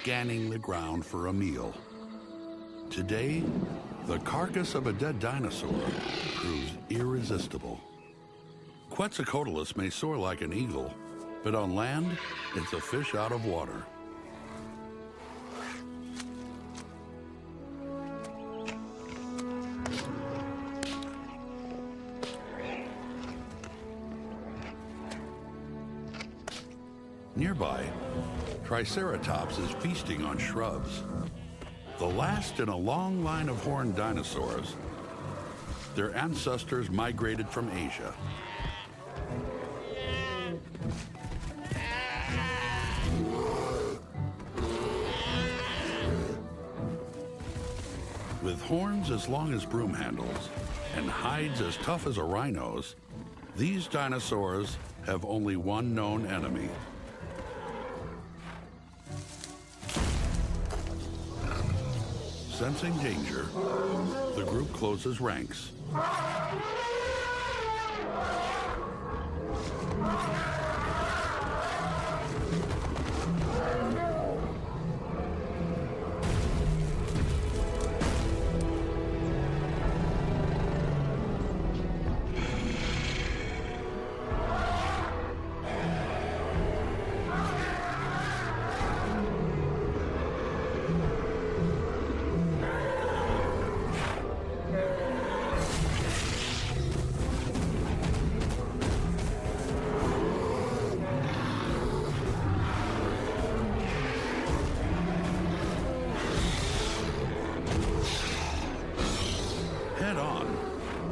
scanning the ground for a meal. Today, the carcass of a dead dinosaur proves irresistible. Quetzalcoatlus may soar like an eagle, but on land, it's a fish out of water. Nearby, Triceratops is feasting on shrubs. The last in a long line of horned dinosaurs, their ancestors migrated from Asia. With horns as long as broom handles and hides as tough as a rhino's, these dinosaurs have only one known enemy. Sensing danger, the group closes ranks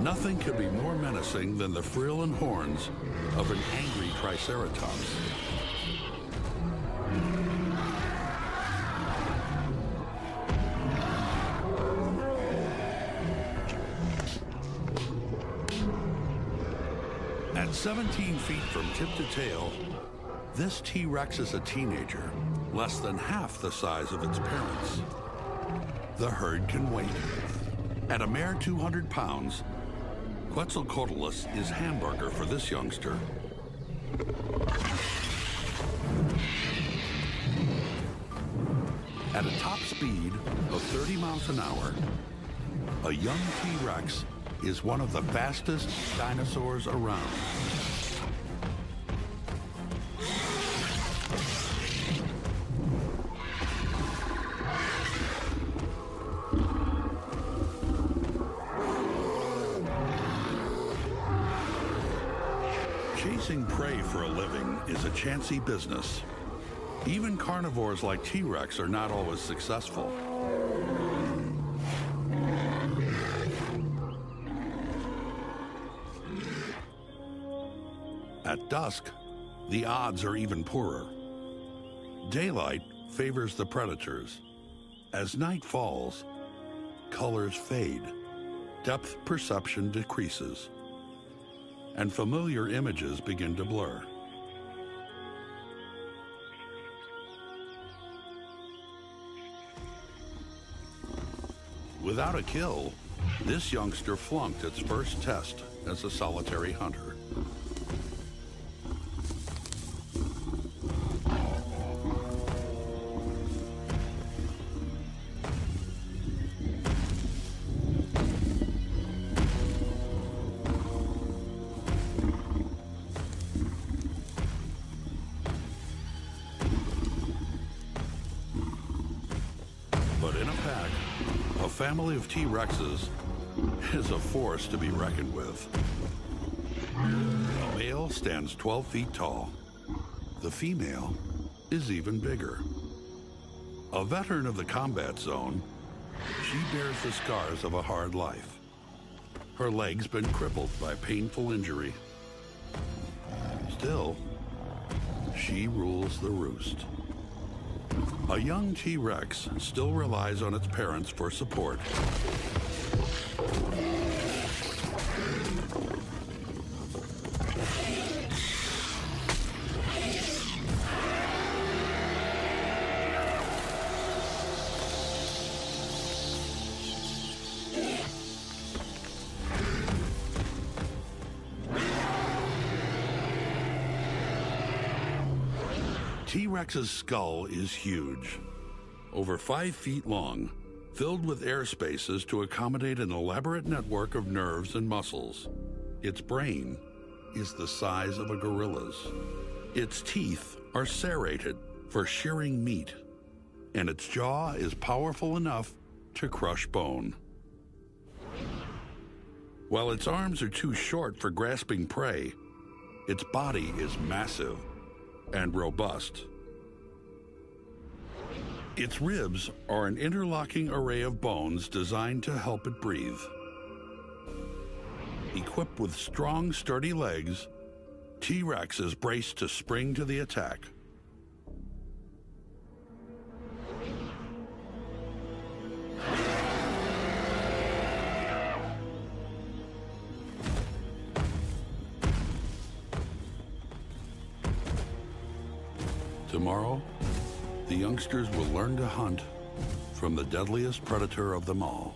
Nothing could be more menacing than the frill and horns of an angry Triceratops. At 17 feet from tip to tail, this T-Rex is a teenager, less than half the size of its parents. The herd can wait. At a mere 200 pounds, Quetzalcoatlus is hamburger for this youngster. At a top speed of 30 miles an hour, a young T-Rex is one of the fastest dinosaurs around. Chasing prey for a living is a chancy business. Even carnivores like T-Rex are not always successful. At dusk, the odds are even poorer. Daylight favors the predators. As night falls, colors fade, depth perception decreases, and familiar images begin to blur. Without a kill, this youngster flunked its first test as a solitary hunter. But in a pack, a family of T-Rexes is a force to be reckoned with. The male stands 12 feet tall. The female is even bigger. A veteran of the combat zone, she bears the scars of a hard life. Her leg's been crippled by painful injury. Still, she rules the roost. A young T-Rex still relies on its parents for support. T-Rex's skull is huge, over 5 feet long, filled with air spaces to accommodate an elaborate network of nerves and muscles. Its brain is the size of a gorilla's. Its teeth are serrated for shearing meat, and its jaw is powerful enough to crush bone. While its arms are too short for grasping prey, its body is massive and robust. Its ribs are an interlocking array of bones designed to help it breathe. Equipped with strong, sturdy legs, T-Rex is braced to spring to the attack. Tomorrow, the youngsters will learn to hunt from the deadliest predator of them all.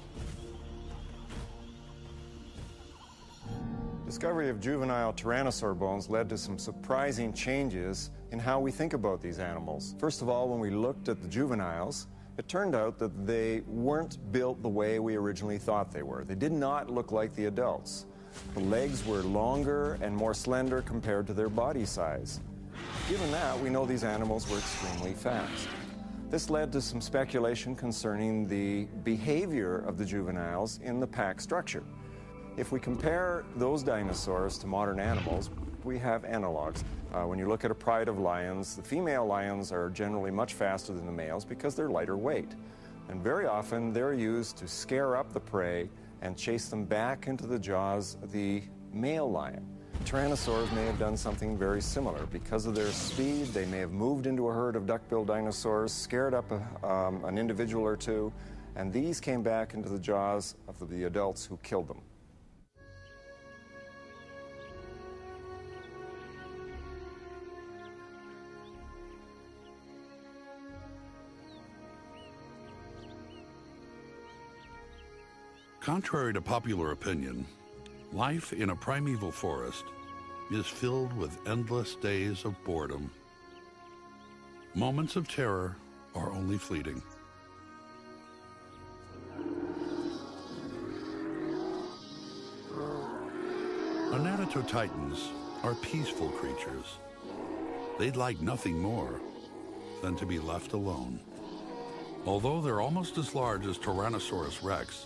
discovery of juvenile tyrannosaur bones led to some surprising changes in how we think about these animals. First of all, when we looked at the juveniles, it turned out that they weren't built the way we originally thought they were. They did not look like the adults. The legs were longer and more slender compared to their body size. Given that, we know these animals were extremely fast. This led to some speculation concerning the behavior of the juveniles in the pack structure. If we compare those dinosaurs to modern animals, we have analogs. When you look at a pride of lions, the female lions are generally much faster than the males because they're lighter weight. And very often they're used to scare up the prey and chase them back into the jaws of the male lion. Tyrannosaurs may have done something very similar. Because of their speed, they may have moved into a herd of duck-billed dinosaurs, scared up an individual or two, and these came back into the jaws of the adults who killed them. Contrary to popular opinion, life in a primeval forest is filled with endless days of boredom. Moments of terror are only fleeting. Anatotitans are peaceful creatures. They'd like nothing more than to be left alone. Although they're almost as large as Tyrannosaurus rex,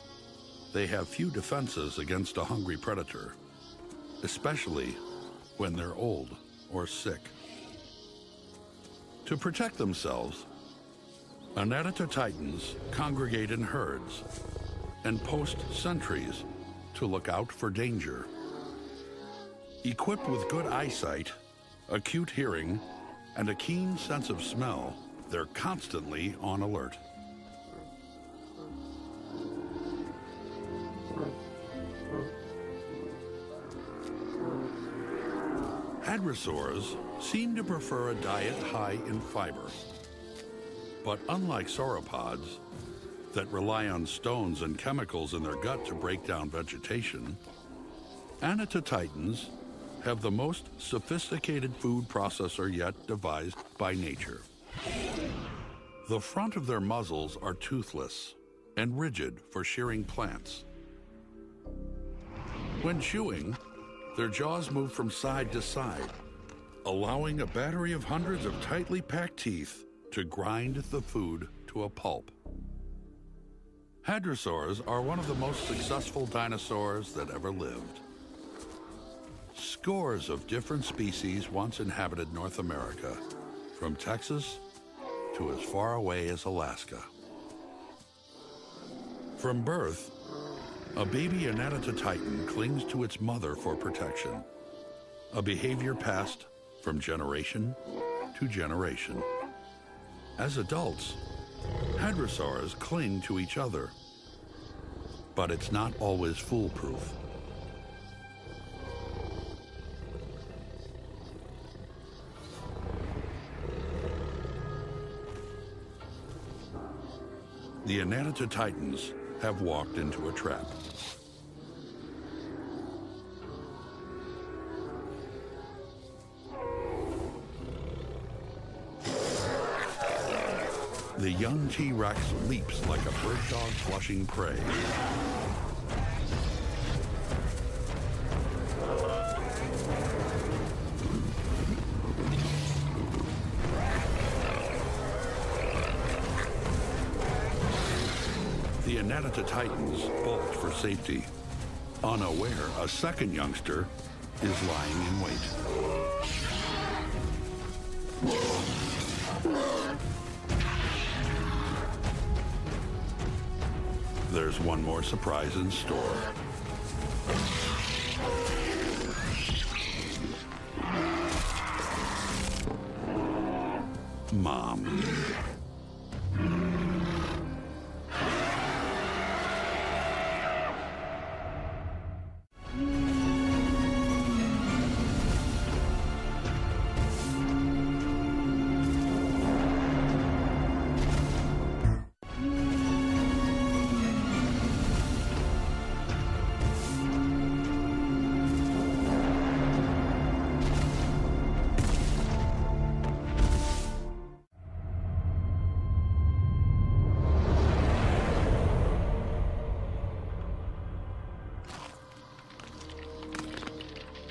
they have few defenses against a hungry predator, especially when they're old or sick. To protect themselves, Anatotitans congregate in herds and post sentries to look out for danger. Equipped with good eyesight, acute hearing, and a keen sense of smell, they're constantly on alert. Hadrosaurs seem to prefer a diet high in fiber. But unlike sauropods that rely on stones and chemicals in their gut to break down vegetation, Anatotitans have the most sophisticated food processor yet devised by nature. The front of their muzzles are toothless and rigid for shearing plants. When chewing, their jaws move from side to side, allowing a battery of hundreds of tightly packed teeth to grind the food to a pulp. Hadrosaurs are one of the most successful dinosaurs that ever lived. Scores of different species once inhabited North America, from Texas to as far away as Alaska. From birth, a baby Anatotitan clings to its mother for protection, a behavior passed from generation to generation. As adults, hadrosaurs cling to each other, but it's not always foolproof. The Anatotitans have walked into a trap. The young T-Rex leaps like a bird dog flushing prey. The Anatotitans bolt for safety. Unaware, a second youngster is lying in wait. There's one more surprise in store. Mom.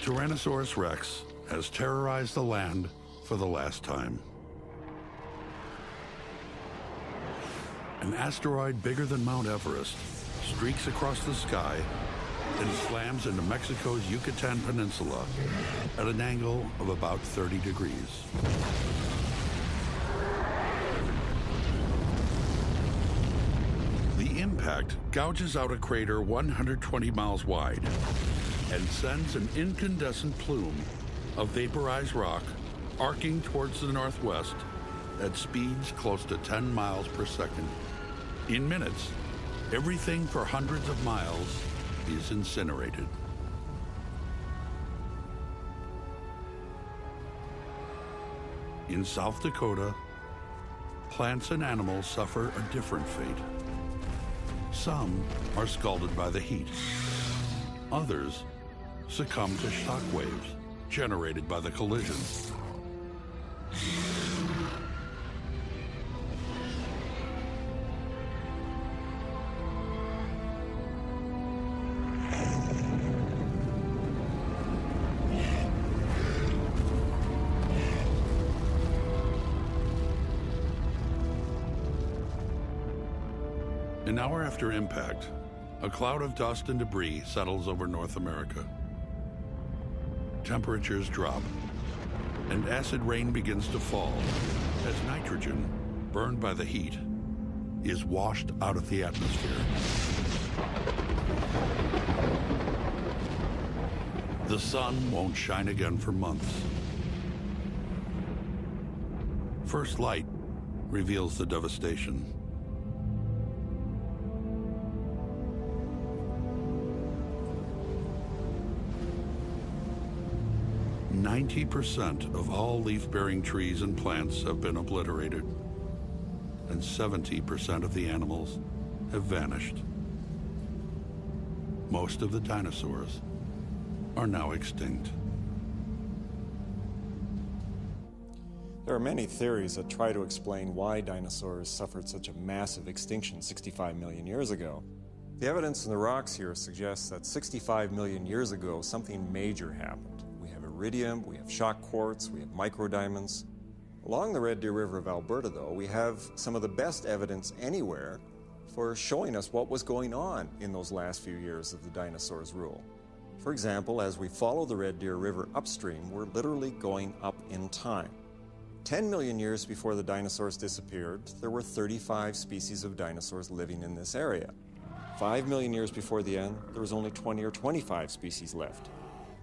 Tyrannosaurus Rex has terrorized the land for the last time. An asteroid bigger than Mount Everest streaks across the sky and slams into Mexico's Yucatan Peninsula at an angle of about 30 degrees. The impact gouges out a crater 120 miles wide and sends an incandescent plume of vaporized rock arcing towards the northwest at speeds close to 10 miles per second. In minutes, everything for hundreds of miles is incinerated. In South Dakota, plants and animals suffer a different fate. Some are scalded by the heat. Others succumb to shock waves generated by the collision. An hour after impact, a cloud of dust and debris settles over North America. Temperatures drop, and acid rain begins to fall as nitrogen, burned by the heat, is washed out of the atmosphere. The sun won't shine again for months. First light reveals the devastation. 90% of all leaf-bearing trees and plants have been obliterated, and 70% of the animals have vanished. Most of the dinosaurs are now extinct. There are many theories that try to explain why dinosaurs suffered such a massive extinction 65 million years ago. The evidence in the rocks here suggests that 65 million years ago, something major happened. We have iridium, we have shock quartz, we have microdiamonds. Along the Red Deer River of Alberta, though, we have some of the best evidence anywhere for showing us what was going on in those last few years of the dinosaurs' rule. For example, as we follow the Red Deer River upstream, we're literally going up in time. 10 million years before the dinosaurs disappeared, there were 35 species of dinosaurs living in this area. 5 million years before the end, there was only 20 or 25 species left.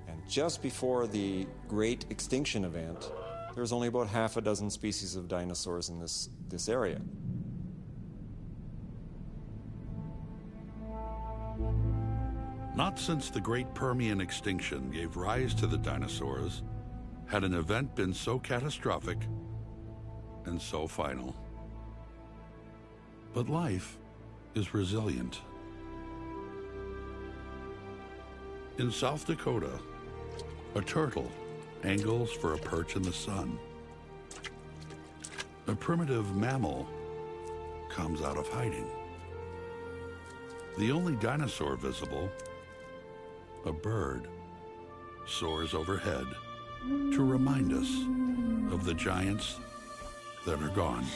And just before the Great Extinction event, there was only about half a dozen species of dinosaurs in this area. Not since the Great Permian extinction gave rise to the dinosaurs had an event been so catastrophic and so final. But life is resilient. In South Dakota, a turtle angles for a perch in the sun. A primitive mammal comes out of hiding. The only dinosaur visible, a bird, soars overhead to remind us of the giants that are gone.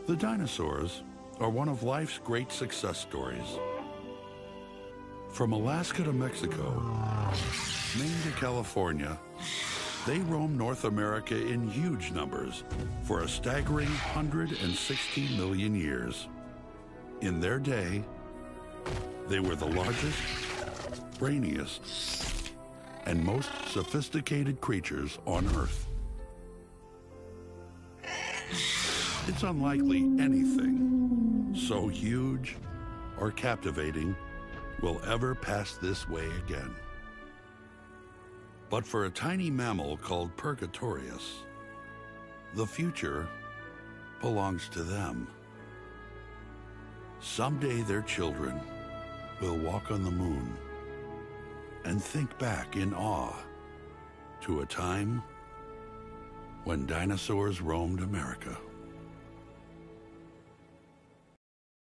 The dinosaurs are one of life's great success stories. From Alaska to Mexico, Maine to California, they roamed North America in huge numbers for a staggering 160 million years. In their day, they were the largest, brainiest, and most sophisticated creatures on Earth. It's unlikely anything so huge or captivating will ever pass this way again. But for a tiny mammal called Purgatorius, the future belongs to them. Someday their children will walk on the moon and think back in awe to a time when dinosaurs roamed America.